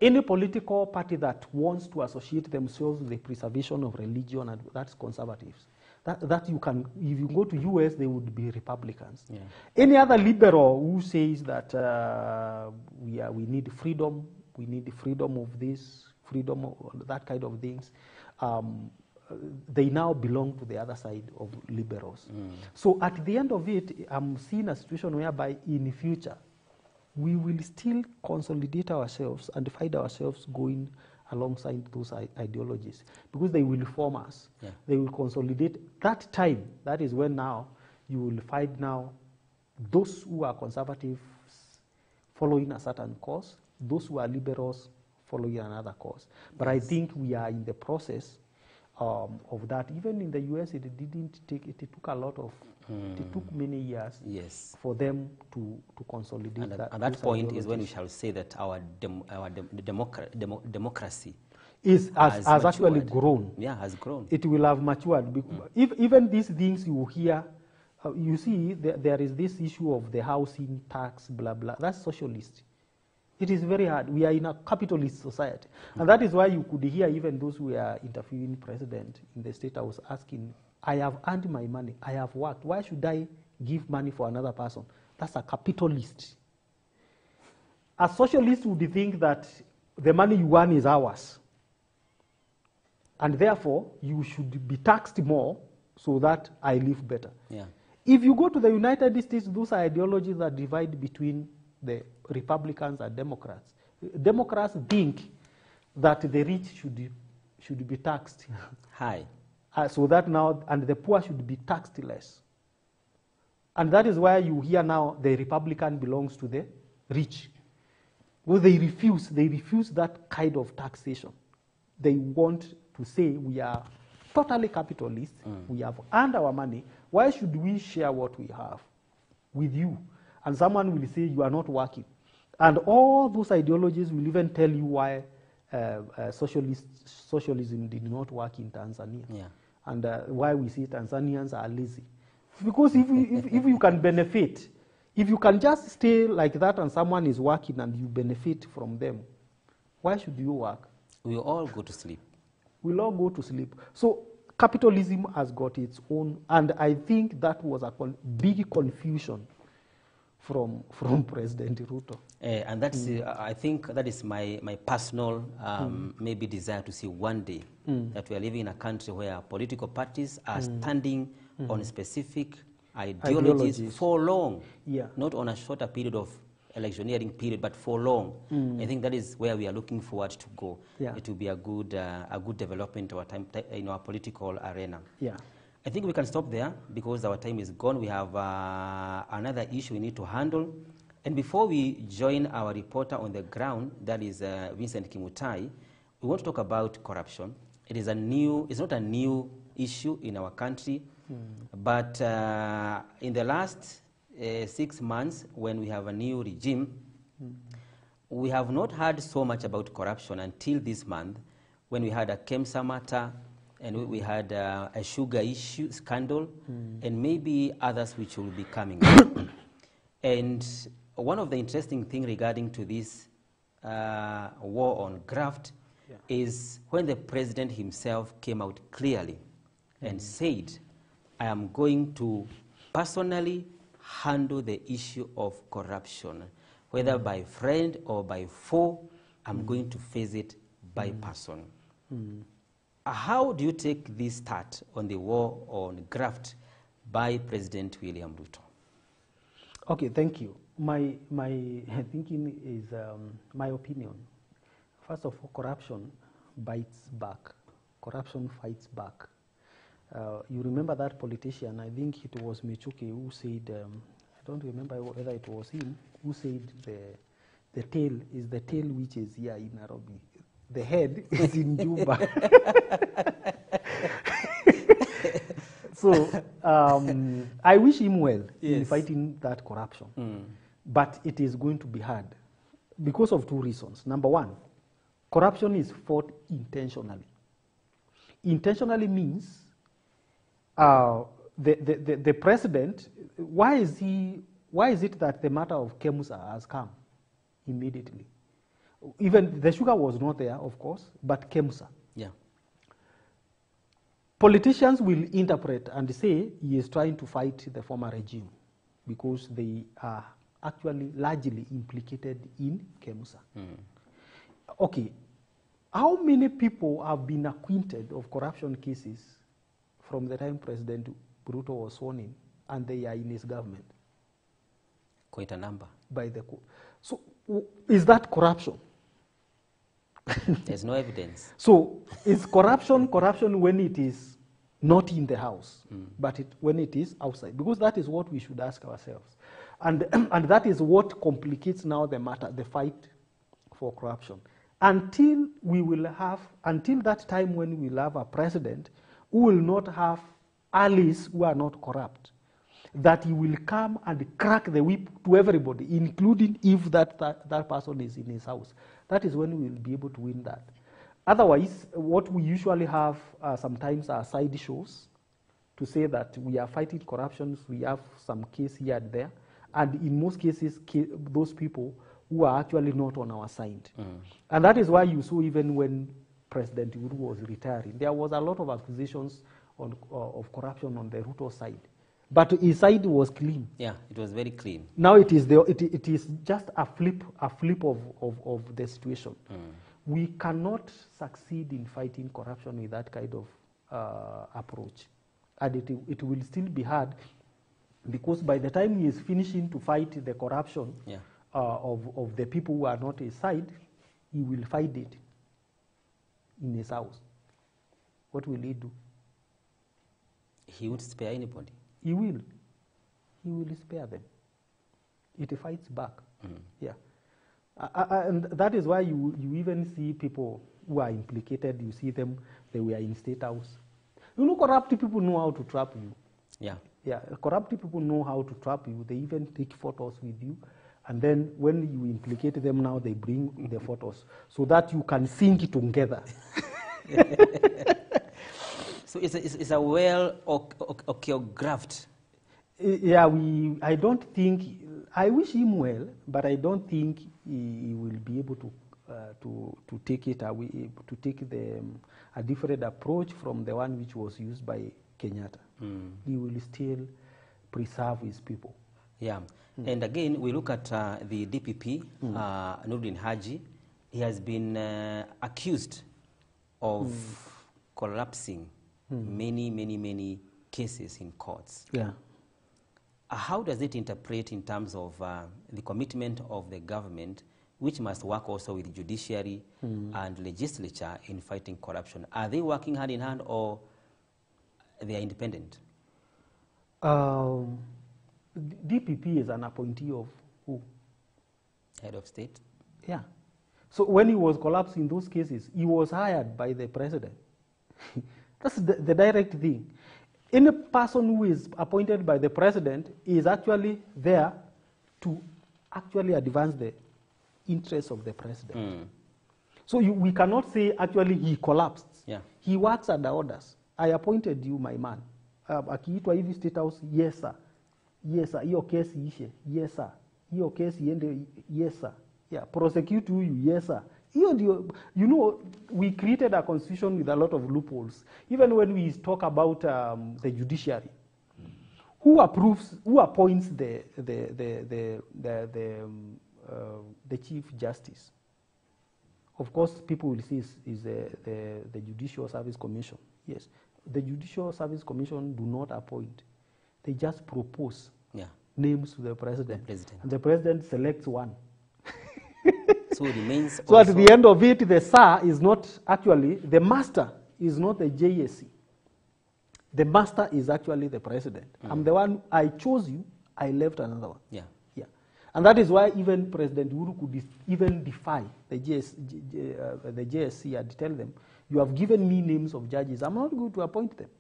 Any political party that wants to associate themselves with the preservation of religion, and that's conservatives. That you can, if you go to US, they would be Republicans. Yeah. Any other liberal who says that we need freedom of this, freedom of that kind of things, they now belong to the other side of liberals. So at the end of it, I'm seeing a situation whereby in the future, we will still consolidate ourselves and find ourselves going alongside those ideologies, because they will form us. Yeah. They will consolidate. That time, that is when now you will find now those who are conservatives following a certain cause, those who are liberals following another cause. But I think we are in the process of that. Even in the US, it took a lot of, it took many years for them to consolidate and that. At that point is when we shall say that our democracy has actually grown. Yeah, has grown. It will have matured. If even these things you hear, you see, there is this issue of the housing tax, blah, blah. That's socialist. It is very hard. We are in a capitalist society. And that is why you could hear even those who are interviewing president in the State House asking, I have earned my money, I have worked. Why should I give money for another person? That's a capitalist. A socialist would think that the money you earn is ours. And therefore, you should be taxed more so that I live better. Yeah. If you go to the United States, those are ideologies that divide between the Republicans and Democrats. Democrats think that the rich should be taxed high, so that now, and the poor should be taxed less. And that is why you hear now the Republican belongs to the rich. Well, they refuse that kind of taxation. They want to say we are totally capitalist. We have earned our money. Why should we share what we have with you? And someone will say you are not working. And all those ideologies will even tell you why socialism did not work in Tanzania. Yeah. And why we see Tanzanians are lazy. Because if you can benefit, if you can just stay like that and someone is working and you benefit from them, why should you work? We all go to sleep. We'll all go to sleep. So capitalism has got its own, and I think that was a big confusion from President Ruto. And that's, I think that is my personal maybe desire to see one day that we are living in a country where political parties are standing on specific ideologies for long, not on a shorter period of electioneering period, but for long. I think that is where we are looking forward to go. Yeah. It will be a good development in our political arena. Yeah. I think we can stop there because our time is gone. We have another issue we need to handle. And before we join our reporter on the ground, that is Vincent Kimutai, we want to talk about corruption. It's not a new issue in our country, but in the last 6 months, when we have a new regime, we have not heard so much about corruption until this month, when we had a KEMSA matter, And we had a sugar issue scandal, and maybe others which will be coming up. And one of the interesting things regarding to this war on graft is when the president himself came out clearly and said, I am going to personally handle the issue of corruption, whether by friend or by foe, I'm going to face it by person. How do you take this start on the war on graft by President William Ruto? Okay, thank you. My thinking is, my opinion. First of all, corruption bites back. Corruption fights back. You remember that politician, I think it was Michuki, who said, I don't remember whether it was him, who said the tail is the tail which is here in Nairobi. The head is in Juba. So I wish him well in fighting that corruption. But it is going to be hard because of two reasons. Number one, corruption is fought intentionally. Intentionally means the president, why is it that the matter of Kemusa has come immediately? Even the sugar was not there, of course, but Kemusa. Yeah. Politicians will interpret and say he is trying to fight the former regime because they are actually largely implicated in Kemusa. Okay, how many people have been acquainted of corruption cases from the time President Ruto was sworn in and they are in his government? Quite a number. By the court. So is that corruption? There's no evidence. So is corruption when it is not in the house, but when it is outside? Because that is what we should ask ourselves. And that is what complicates now the matter, the fight for corruption. Until that time when we will have a president who will not have allies who are not corrupt, that he will come and crack the whip to everybody, including if that person is in his house. That is when we will be able to win that. Otherwise, what we usually have sometimes are side shows to say that we are fighting corruption, we have some case here and there, and in most cases, those people who are actually not on our side. And that is why you saw even when President Uhuru was retiring, there was a lot of accusations of corruption on the Ruto side. But his side was clean. Yeah, it was very clean. Now it is just a flip of the situation. We cannot succeed in fighting corruption with that kind of approach. And it will still be hard because by the time he is finishing to fight the corruption of the people who are not his side, he will fight it in his house. What will he do? He would spare anybody. He will. He will spare them. It fights back. Yeah. And that is why you even see people who are implicated, you see them, they were in State House. You know, corrupt people know how to trap you. Yeah. Yeah, corrupt people know how to trap you. They even take photos with you. And then when you implicate them now, they bring the photos so that you can sing it together. So it's a well choreographed. Yeah, I don't think, I wish him well, but I don't think he will be able to take it away, to take a different approach from the one which was used by Kenyatta. He will still preserve his people. Yeah, and again, we look at the DPP, Nurdin Haji. He has been accused of collapsing many cases in courts. Yeah. How does it interpret in terms of the commitment of the government, which must work also with judiciary and legislature in fighting corruption? Are they working hand in hand or they are independent? DPP is an appointee of who? Head of state. Yeah. So when he was collapsing those cases, he was hired by the president. That's the direct thing. Any person who is appointed by the president is actually there to actually advance the interests of the president. So we cannot say actually he collapsed. Yeah. He works under orders. I appointed you, my man. Akiitwa hivi State House, yes sir. Yes sir. Hiyo kesi ishe. Yes sir. Hiyo kesi iende, yes sir. Yeah, prosecute you, yes sir. Hiyo ndio, you know, we created a constitution with a lot of loopholes. Even when we talk about the judiciary, who appoints the Chief Justice? Of course, people will see is the Judicial Service Commission. Yes, the Judicial Service Commission do not appoint; they just propose names to the president, and the president selects one. So it remains. So at the end of it, the SAR is not actually the master. Is not the JSC. The master is actually the president. I'm the one. I chose you. I left another one. Yeah. And that is why even President Uhuru could even defy the JSC and tell them, you have given me names of judges. I'm not going to appoint them.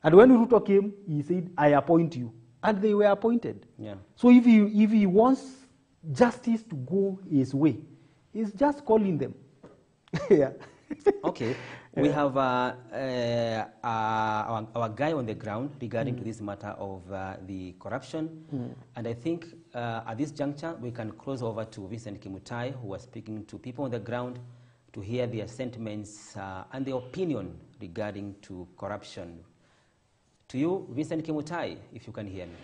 And when Ruto came, he said, I appoint you. And they were appointed. Yeah. So if he wants justice to go his way, he's just calling them. Yeah. Okay. We have our guy on the ground regarding to this matter of the corruption. And I think at this juncture, we can cross over to Vincent Kimutai, who was speaking to people on the ground to hear their sentiments and their opinion regarding to corruption. To you, Vincent Kimutai, if you can hear me.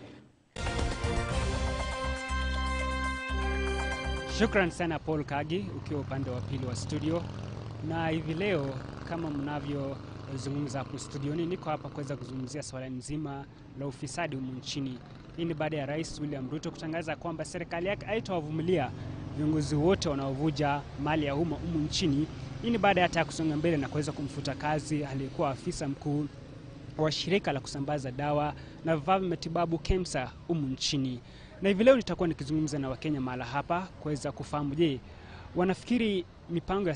Shukran sana Paul Kagi, ukiwa upande wa pili wa studio. Na hivi leo kama mnavyozungumza hapo studioni, niko hapa kuweza kuzungumzia swala nzima la ufisadi humu nchini. Hii ni baada ya Rais William Ruto kutangaza kwamba serikali yake haitawavumilia viongozi wote wanaovuja mali ya umma humu nchini. Hii ni baada ya kusonga mbele na kuweza kumfuta kazi aliyekuwa afisa mkuu wa shirika la kusambaza dawa na vifaa vya matibabu KEMSA humu nchini. Na hivi leo nitakuwa nikizungumza na Wakenya mahala hapa kuweza kufahamu, je, wanafikiri mipango ya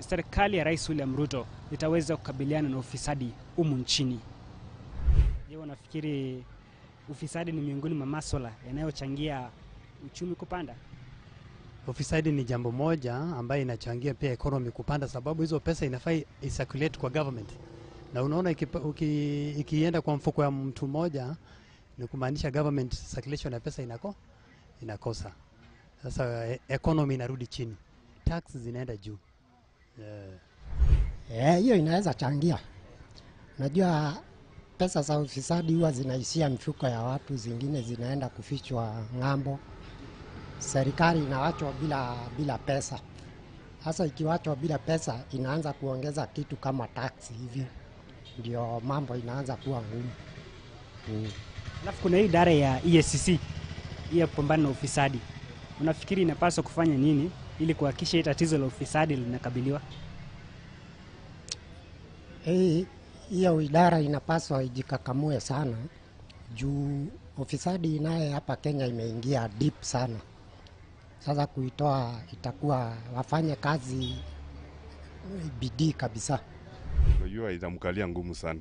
serikali ya Rais William Ruto itaweza kukabiliana na ufisadi humu nchini? Je, wanafikiri ufisadi ni miongoni mwa masuala yanayochangia uchumi kupanda? Ufisadi ni jambo moja ambayo inachangia pia economy kupanda, sababu hizo pesa inafaa isirculate kwa government. Na unaona ikienda kwa mfuko ya mtu mmoja, ni kumaanisha government circulation ya pesa inakosa. Sasa economy inarudi chini. Tax zinaenda juu. Hiyo inaweza changia. Najua pesa za ufisadi huwa zinaishia mifuko ya watu, zingine zinaenda kufichwa ng'ambo. Serikali inawachwa bila pesa. Sasa ikiwachwa bila pesa, inaanza kuongeza kitu kama tax hivi. Ndio mambo inaanza kuwa ngumu. Alafu kuna hii idara ya EACC, ya kupambana na ufisadi. Unafikiri inapaswa kufanya nini ili kuhakikisha tatizo la ufisadi linakabiliwa? Hiyo idara inapaswa ijikakamue sana, juu ufisadi naye hapa Kenya imeingia deep sana. Sasa kuitoa itakuwa wafanye kazi bidii kabisa. Unajua itamkalia ngumu sana.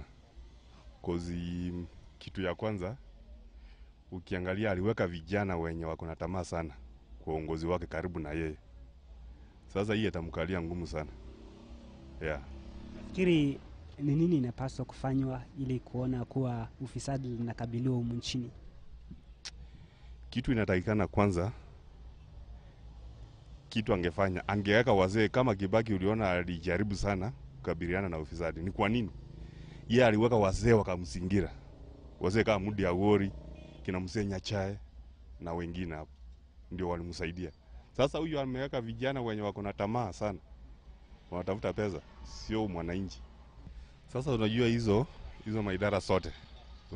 Kozi kitu ya kwanza, ukiangalia aliweka vijana wenye wako na tamaa sana kwa uongozi wake karibu na yeye. Sasa hii itamkalia ngumu sana. Yeah. Nafikiri ni nini inapaswa kufanywa ili kuona kuwa ufisadi linakabiliwa humu nchini? Kitu inatakikana kwanza, kitu angefanya, angeweka wazee kama Kibaki. Uliona alijaribu sana kukabiliana na ufisadi. Ni kwa nini? Yeye aliweka wazee wakamzingira. Wazee kama Mudi Awori, kina Mzee Nyachae na wengine hapo ndio walimsaidia. Sasa huyu ameweka vijana wenye wako na tamaa sana, wanatafuta pesa, sio mwananchi. Sasa unajua hizo maidara sote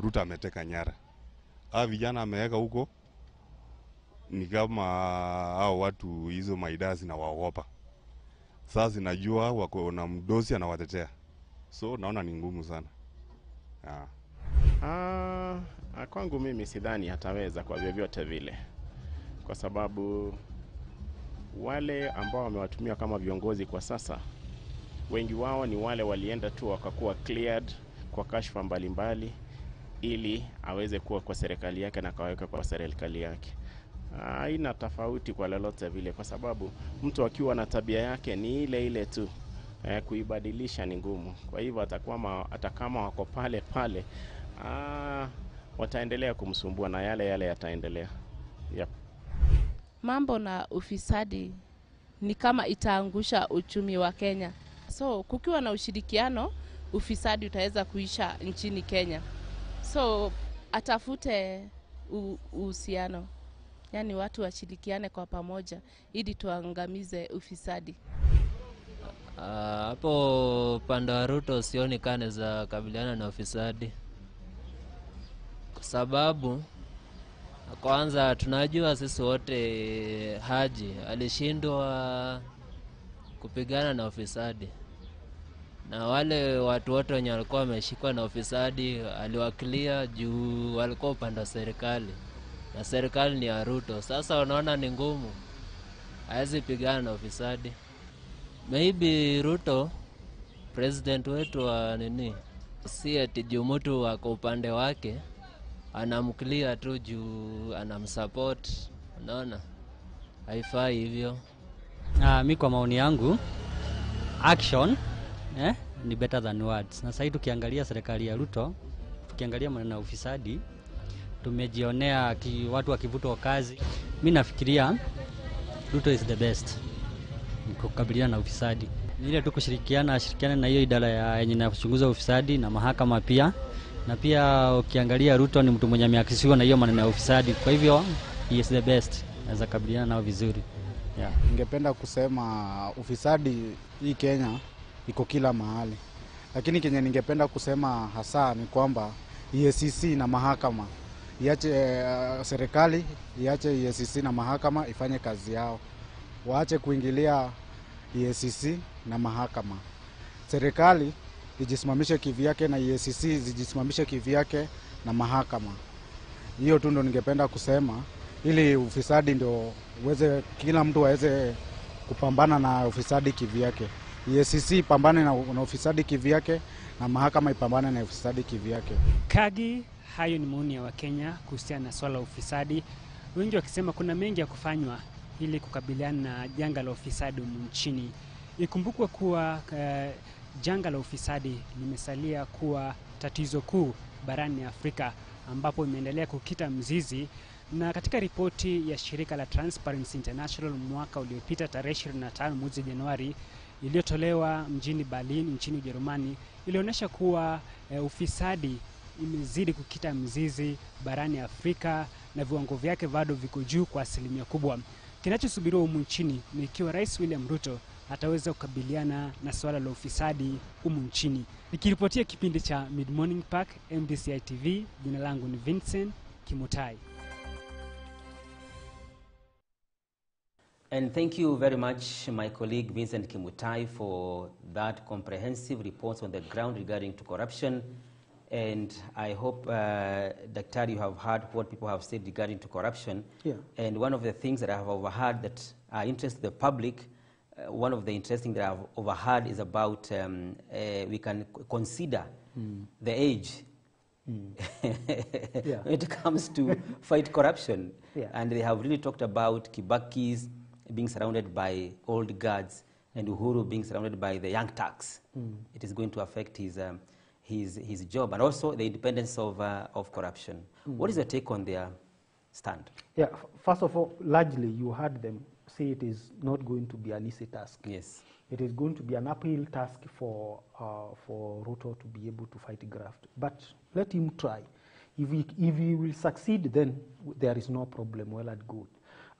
Ruto ameteka nyara. Vijana ameweka huko ni kama hao watu hizo maidara zinawaogopa. Sasa zinajua wako na mdosi anawatetea. So naona ni ngumu sana. Kwangu mimi sidhani ataweza kwa vyovyote vile. Kwa sababu wale ambao wamewatumia kama viongozi kwa sasa, wengi wao ni wale walienda tu wakakuwa cleared kwa kashfa mbalimbali ili aweze kuwa kwa serikali yake na kaweka kwa serikali yake. Haina tofauti kwa lolote vile, kwa sababu mtu akiwa na tabia yake ni ile tu, kuibadilisha ni ngumu. Kwa hivyo hata kama wako pale pale, wataendelea kumsumbua na yale yataendelea. Yep. Mambo na ufisadi ni kama itaangusha uchumi wa Kenya. So kukiwa na ushirikiano, ufisadi utaweza kuisha nchini Kenya. So atafute uhusiano. Yaani watu washirikiane kwa pamoja ili tuangamize ufisadi. Hapo pande wa Ruto sioni kane za kabiliana na ufisadi. Kwa sababu kwanza tunajua sisi wote Haji alishindwa kupigana na ufisadi. Na wale watu wote wenye walikuwa wameshikwa na ufisadi aliwakilia juu walikuwa upande wa serikali. Na serikali ni ya Ruto. Sasa unaona ni ngumu. Hawezi pigana na ufisadi. Maybe Ruto, president wetu wa nini, si eti juu mtu wako upande wake, anamkilia tu juu anamsupport. Unaona? Haifai hivyo. Mimi kwa maoni yangu, action ni better than words. Na sasa tukiangalia serikali ya Ruto, tukiangalia maneno ya ufisadi, tumejionea watu wakivutwa kazi. Mimi nafikiria Ruto is the best kukabiliana na ufisadi. Ni ile tu kushirikiana na hiyo idara yenye inachunguza ufisadi na mahakama pia. Na pia ukiangalia Ruto ni mtu mwenye ameakisiwa na hiyo maneno ya ufisadi. Kwa hivyo he is the best, anaweza kabiliana nao vizuri. Yeah. Ningependa kusema ufisadi hii Kenya iko kila mahali. Lakini kenye ningependa kusema hasa ni kwamba EACC na mahakama iache, serikali iache EACC na mahakama ifanye kazi yao. Waache kuingilia EACC na mahakama. Serikali ijisimamishe kivyake na EACC zijisimamishe kivyake na mahakama. Hiyo tu ndo ningependa kusema, ili ufisadi ndio kila mtu aweze kupambana na ufisadi kivyake. EACC ipambane na ufisadi kivyake na mahakama ipambane na ufisadi kivyake. Kagi, hayo ni maoni ya Wakenya kuhusiana na swala la ufisadi. Wengi wakisema kuna mengi ya kufanywa ili kukabiliana na janga la ufisadi nchini. Ikumbukwe kuwa janga la ufisadi limesalia kuwa tatizo kuu barani Afrika, ambapo imeendelea kukita mzizi. Na katika ripoti ya shirika la Transparency International mwaka uliopita tarehe 25 mwezi Januari iliyotolewa mjini Berlin nchini Ujerumani, ilionyesha kuwa ufisadi imezidi kukita mzizi barani Afrika na viwango vyake bado viko juu kwa asilimia kubwa. Kinachosubiriwa humu nchini ni ikiwa Rais William Ruto ataweza kukabiliana na swala la ufisadi humu nchini. Nikiripotia kipindi cha Mid Morning Park, MBCI TV, jina langu ni Vincent Kimutai. And thank you very much, my colleague Vincent Kimutai, for that comprehensive report on the ground regarding to corruption. And I hope, Dr. you have heard what people have said regarding to corruption. Yeah. And one of the things that I have overheard that interest the public, one of the interesting that I have overheard is about we can consider the age Yeah. when it comes to fight corruption. Yeah. And they have really talked about Kibaki's being surrounded by old guards and Uhuru being surrounded by the young Turks. It is going to affect his job and also the independence of corruption. What is your take on their stand? Yeah, first of all, largely you heard them say it is not going to be an easy task. Yes. It is going to be an uphill task for Ruto to be able to fight graft. But let him try. If he will succeed, then there is no problem, well and good.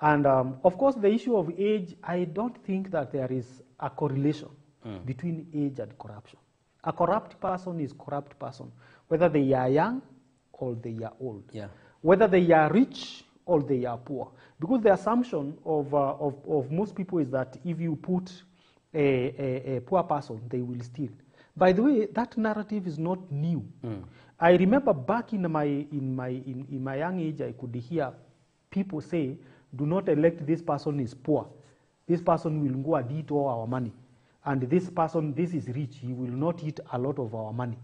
And of course, the issue of age, I don't think that there is a correlation between age and corruption. A corrupt person is a corrupt person, whether they are young or they are old, whether they are rich or they are poor. Because the assumption of most people is that if you put a poor person, they will steal. By the way, that narrative is not new. I remember back in my young age, I could hear people say, do not elect this person is poor. This person will go and eat all our money. And this person, this is rich, he will not eat a lot of our money.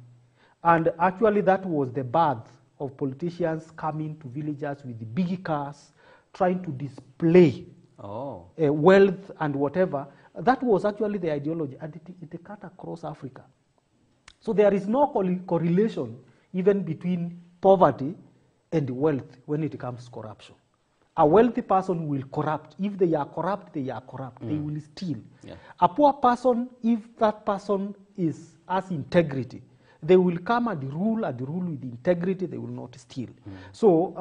And actually that was the birth of politicians coming to villages with big cars, trying to display wealth and whatever. That was actually the ideology, and it cut across Africa. So there is no correlation even between poverty and wealth when it comes to corruption. A wealthy person will corrupt. If they are corrupt, they are corrupt. They will steal. Yeah. A poor person, if that person has integrity, they will come and rule with integrity. They will not steal. So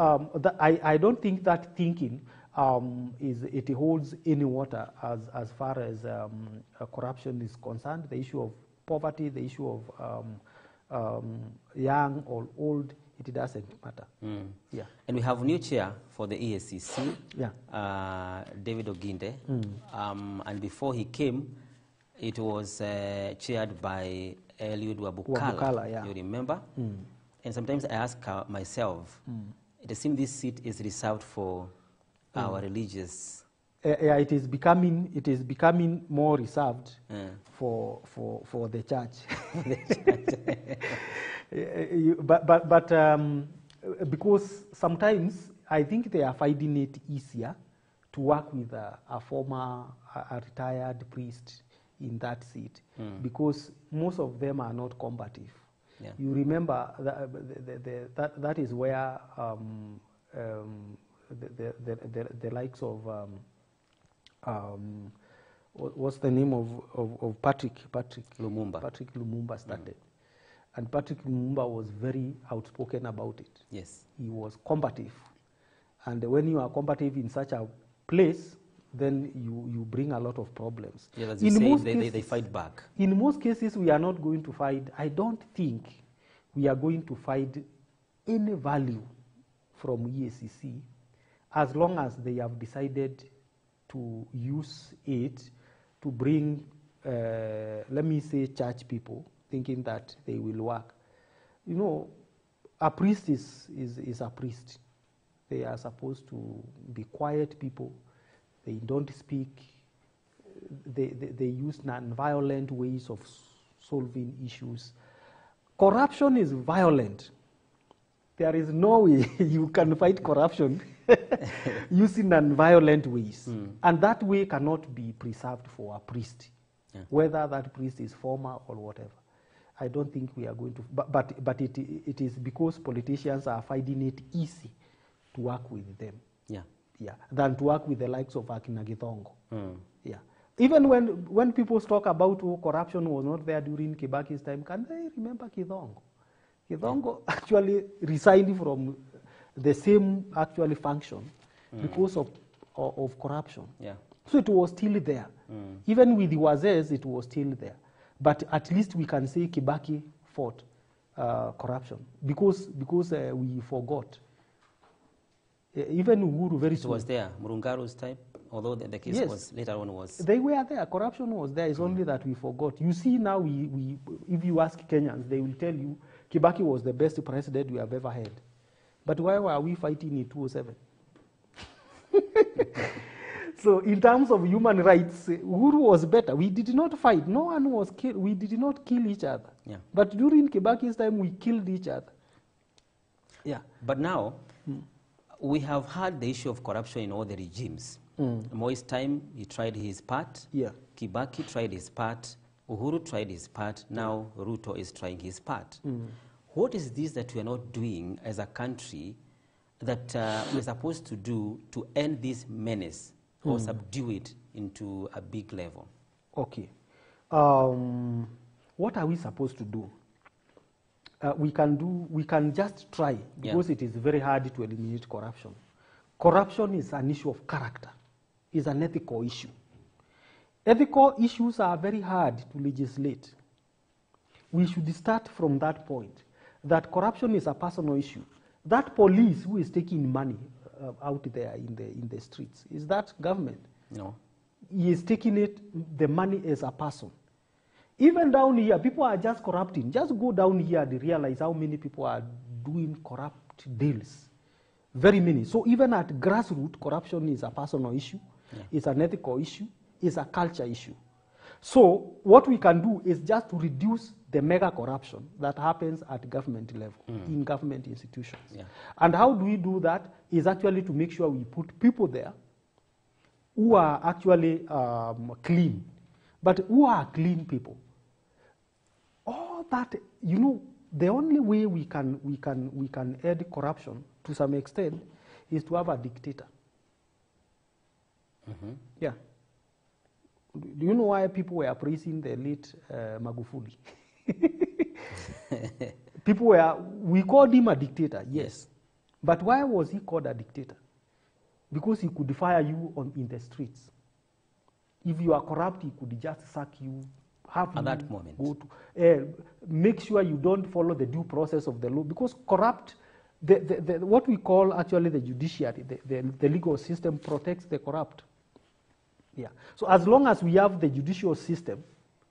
I don't think that thinking it holds any water as far as corruption is concerned. The issue of poverty, the issue of young or old, it doesn't matter. Yeah. And we have a new chair for the EACC, David Oginde. And before he came, it was chaired by Eliud Wabukala, yeah. you remember? And sometimes I ask myself, it seems this seat is reserved for our religious. Yeah, it is becoming more reserved for the church. but because sometimes I think they are finding it easier to work with a former retired priest in that seat, because most of them are not combative. Yeah. You remember that is where the likes of what's the name of Patrick Lumumba. Patrick Lumumba started. And Patrick Lumumba was very outspoken about it. Yes. He was combative. And when you are combative in such a place, then you bring a lot of problems. Yeah, as you say, they fight back. In most cases, we are not going to find, I don't think we are going to find any value from EACC as long as they have decided to use it to bring, let me say, church people, thinking that they will work. You know, a priest is a priest. They are supposed to be quiet people. They don't speak. They use non-violent ways of solving issues. Corruption is violent. There is no way you can fight corruption using non-violent ways. And that way cannot be preserved for a priest, whether that priest is former or whatever. I don't think we are going to, but it is because politicians are finding it easy to work with them, than to work with the likes of Akina Githongo. Yeah. Even when people talk about corruption was not there during Kibaki's time, can they remember Githongo? Githongo actually resigned from the same actually function because of corruption. Yeah. So it was still there. Even with the Wazes, it was still there. But at least we can say Kibaki fought corruption because we forgot. Even Uhuru very soon. It was there, Murungaru's time, although the case was later on was. They were there. Corruption was there. It's only that we forgot. You see now, we if you ask Kenyans, they will tell you Kibaki was the best president we have ever had. But why were we fighting in 2007? So in terms of human rights, Uhuru was better. We did not fight. No one was killed. We did not kill each other. Yeah. But during Kibaki's time, we killed each other. Yeah. But now, we have had the issue of corruption in all the regimes. Moi's time, he tried his part. Yeah. Kibaki tried his part. Uhuru tried his part. Now Ruto is trying his part. What is this that we are not doing as a country that we're supposed to do to end this menace or subdue it into a big level? Okay. What are we supposed to do? We can just try, because it is very hard to eliminate corruption. Corruption is an issue of character. It's an ethical issue. Ethical issues are very hard to legislate. We should start from that point, that corruption is a personal issue. That police who is taking money out there in the streets, is that government? No. He is taking the money as a person. Even down here, people are just corrupting. Just go down here and realize how many people are doing corrupt deals. Very many. So even at grassroots, corruption is a personal issue. It's an ethical issue. It's a culture issue. So what we can do is just to reduce the mega corruption that happens at government level, in government institutions. And how do we do that? Is actually to make sure we put people there who are actually clean, But who are clean people? All that, you know, the only way we can end corruption to some extent is to have a dictator. Yeah. Do you know why people were praising the late Magufuli? People were, we called him a dictator, yes. But why was he called a dictator? Because he could fire you in the streets. If you are corrupt, he could just sack you, have at that moment. Go to, make sure you don't follow the due process of the law. Because corrupt, what we call actually the judiciary, the legal system protects the corrupt. Yeah. So as long as we have the judicial system,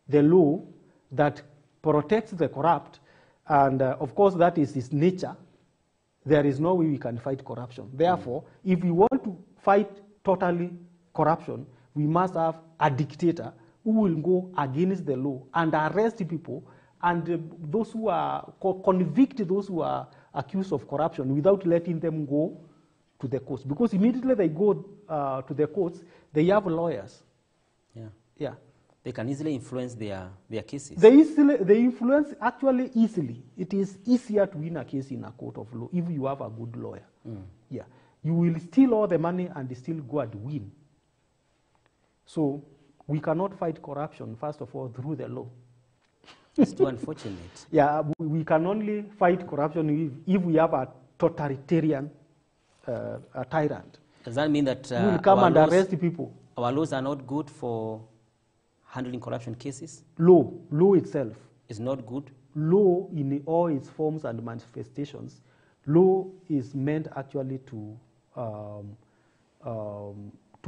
the law that protects the corrupt, and of course that is its nature, there is no way we can fight corruption. Therefore, if we want to fight totally corruption, we must have a dictator who will go against the law and arrest people, and those who are convict those who are accused of corruption without letting them go to the courts. Because immediately they go to the courts, they have lawyers. Yeah. Yeah. They can easily influence their cases. They influence actually easily. It is easier to win a case in a court of law if you have a good lawyer. Yeah. You will steal all the money and still go and win. So we cannot fight corruption, first of all, through the law. It's too unfortunate. Yeah, we can only fight corruption if we have a totalitarian a tyrant. Does that mean that who will come and arrest people? Our laws are not good for handling corruption cases? Law itself is not good? Law in all its forms and manifestations, law is meant actually to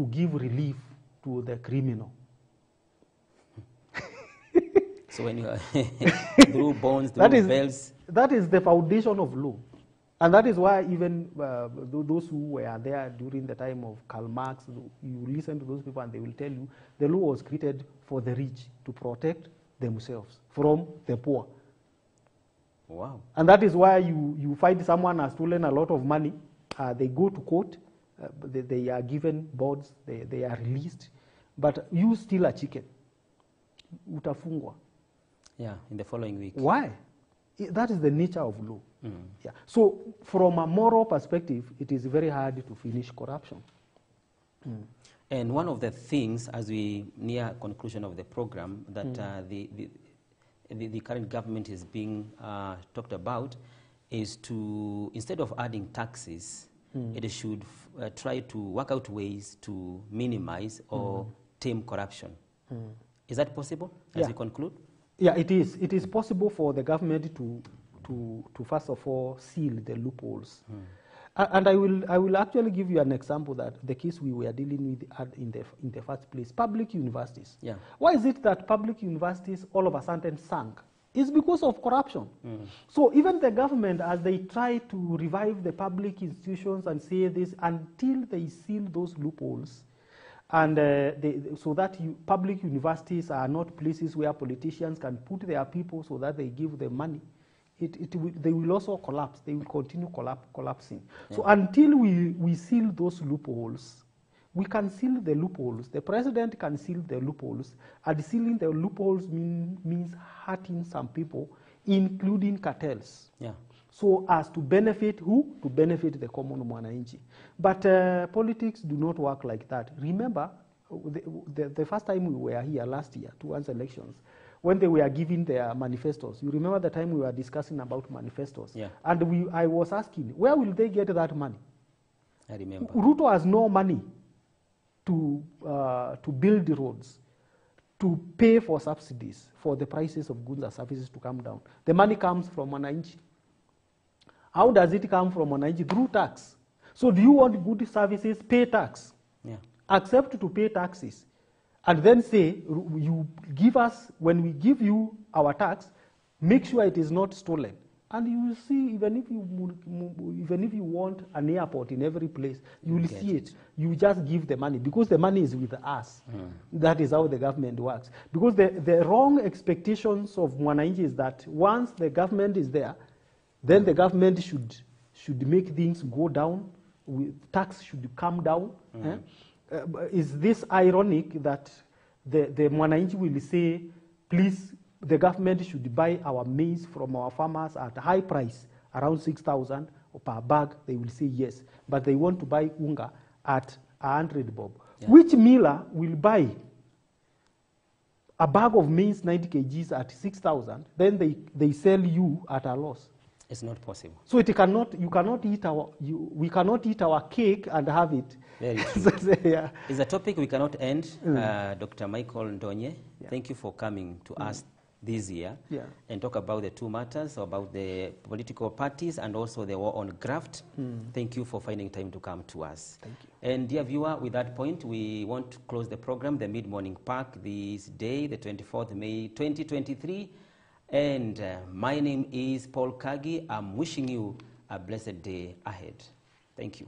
give relief to the criminal. So when you are through bonds, through bells. That is the foundation of law. And that is why even those who were there during the time of Karl Marx, you listen to those people and they will tell you the law was created for the rich to protect themselves from the poor. Wow. And that is why you find someone has stolen a lot of money, they go to court, they are given bonds, they are released, but you steal a chicken, utafungwa. Yeah, in the following week. Why? That is the nature of law. Yeah. So from a moral perspective, it is very hard to finish corruption. And one of the things, as we near conclusion of the program, that the current government is being talked about is to, instead of adding taxes, it should try to work out ways to minimize or tame corruption. Is that possible as we conclude? Yeah, it is. It is possible for the government to first of all seal the loopholes. And I will actually give you an example that the case we were dealing with in the first place, public universities. Yeah. Why is it that public universities all of a sudden sank? It's because of corruption. So even the government, as they try to revive the public institutions and say this, until they seal those loopholes, and so that public universities are not places where politicians can put their people so that they give them money, they will also collapse. They will continue collapsing. Yeah. So until we seal those loopholes, we can seal the loopholes. The president can seal the loopholes, and sealing the loopholes means hurting some people, including cartels. Yeah. So as to benefit who? To benefit the common mwananchi. But politics do not work like that. Remember, the first time we were here last year, towards elections, when they were giving their manifestos, you remember the time we were discussing about manifestos? Yeah. And I was asking, where will they get that money? I remember. Ruto has no money to build the roads, to pay for subsidies, for the prices of goods and services to come down. The money comes from mwananchi. How does it come from mwananchi? Through tax. So do you want good services? Pay tax. Yeah. Accept to pay taxes. And then say, you give us, when we give you our tax, make sure it is not stolen. And you will see, even if you want an airport in every place, you will see it. You just give the money, because the money is with us. That is how the government works. Because the wrong expectations of mwananchi is that once the government is there, then the government should make things go down, tax should come down. Is this ironic that the mwananchi will say, please, the government should buy our maize from our farmers at a high price, around 6,000 per bag. They will say yes, but they want to buy unga at 100 bob. Yeah. Which miller will buy a bag of maize 90 kgs at 6,000? Then they sell you at a loss. It's not possible. So it cannot. You cannot eat we cannot eat our cake and have it. Very true. Yeah. It's a topic we cannot end. Dr. Michael Ndonye, thank you for coming to us this year and talk about the two matters, about the political parties and also the war on graft. Thank you for finding time to come to us. Thank you. And dear viewer, with that point, we want to close the program, the Mid-Morning Park, this day, the 24th May 2023. And my name is Paul Kagi. I'm wishing you a blessed day ahead. Thank you.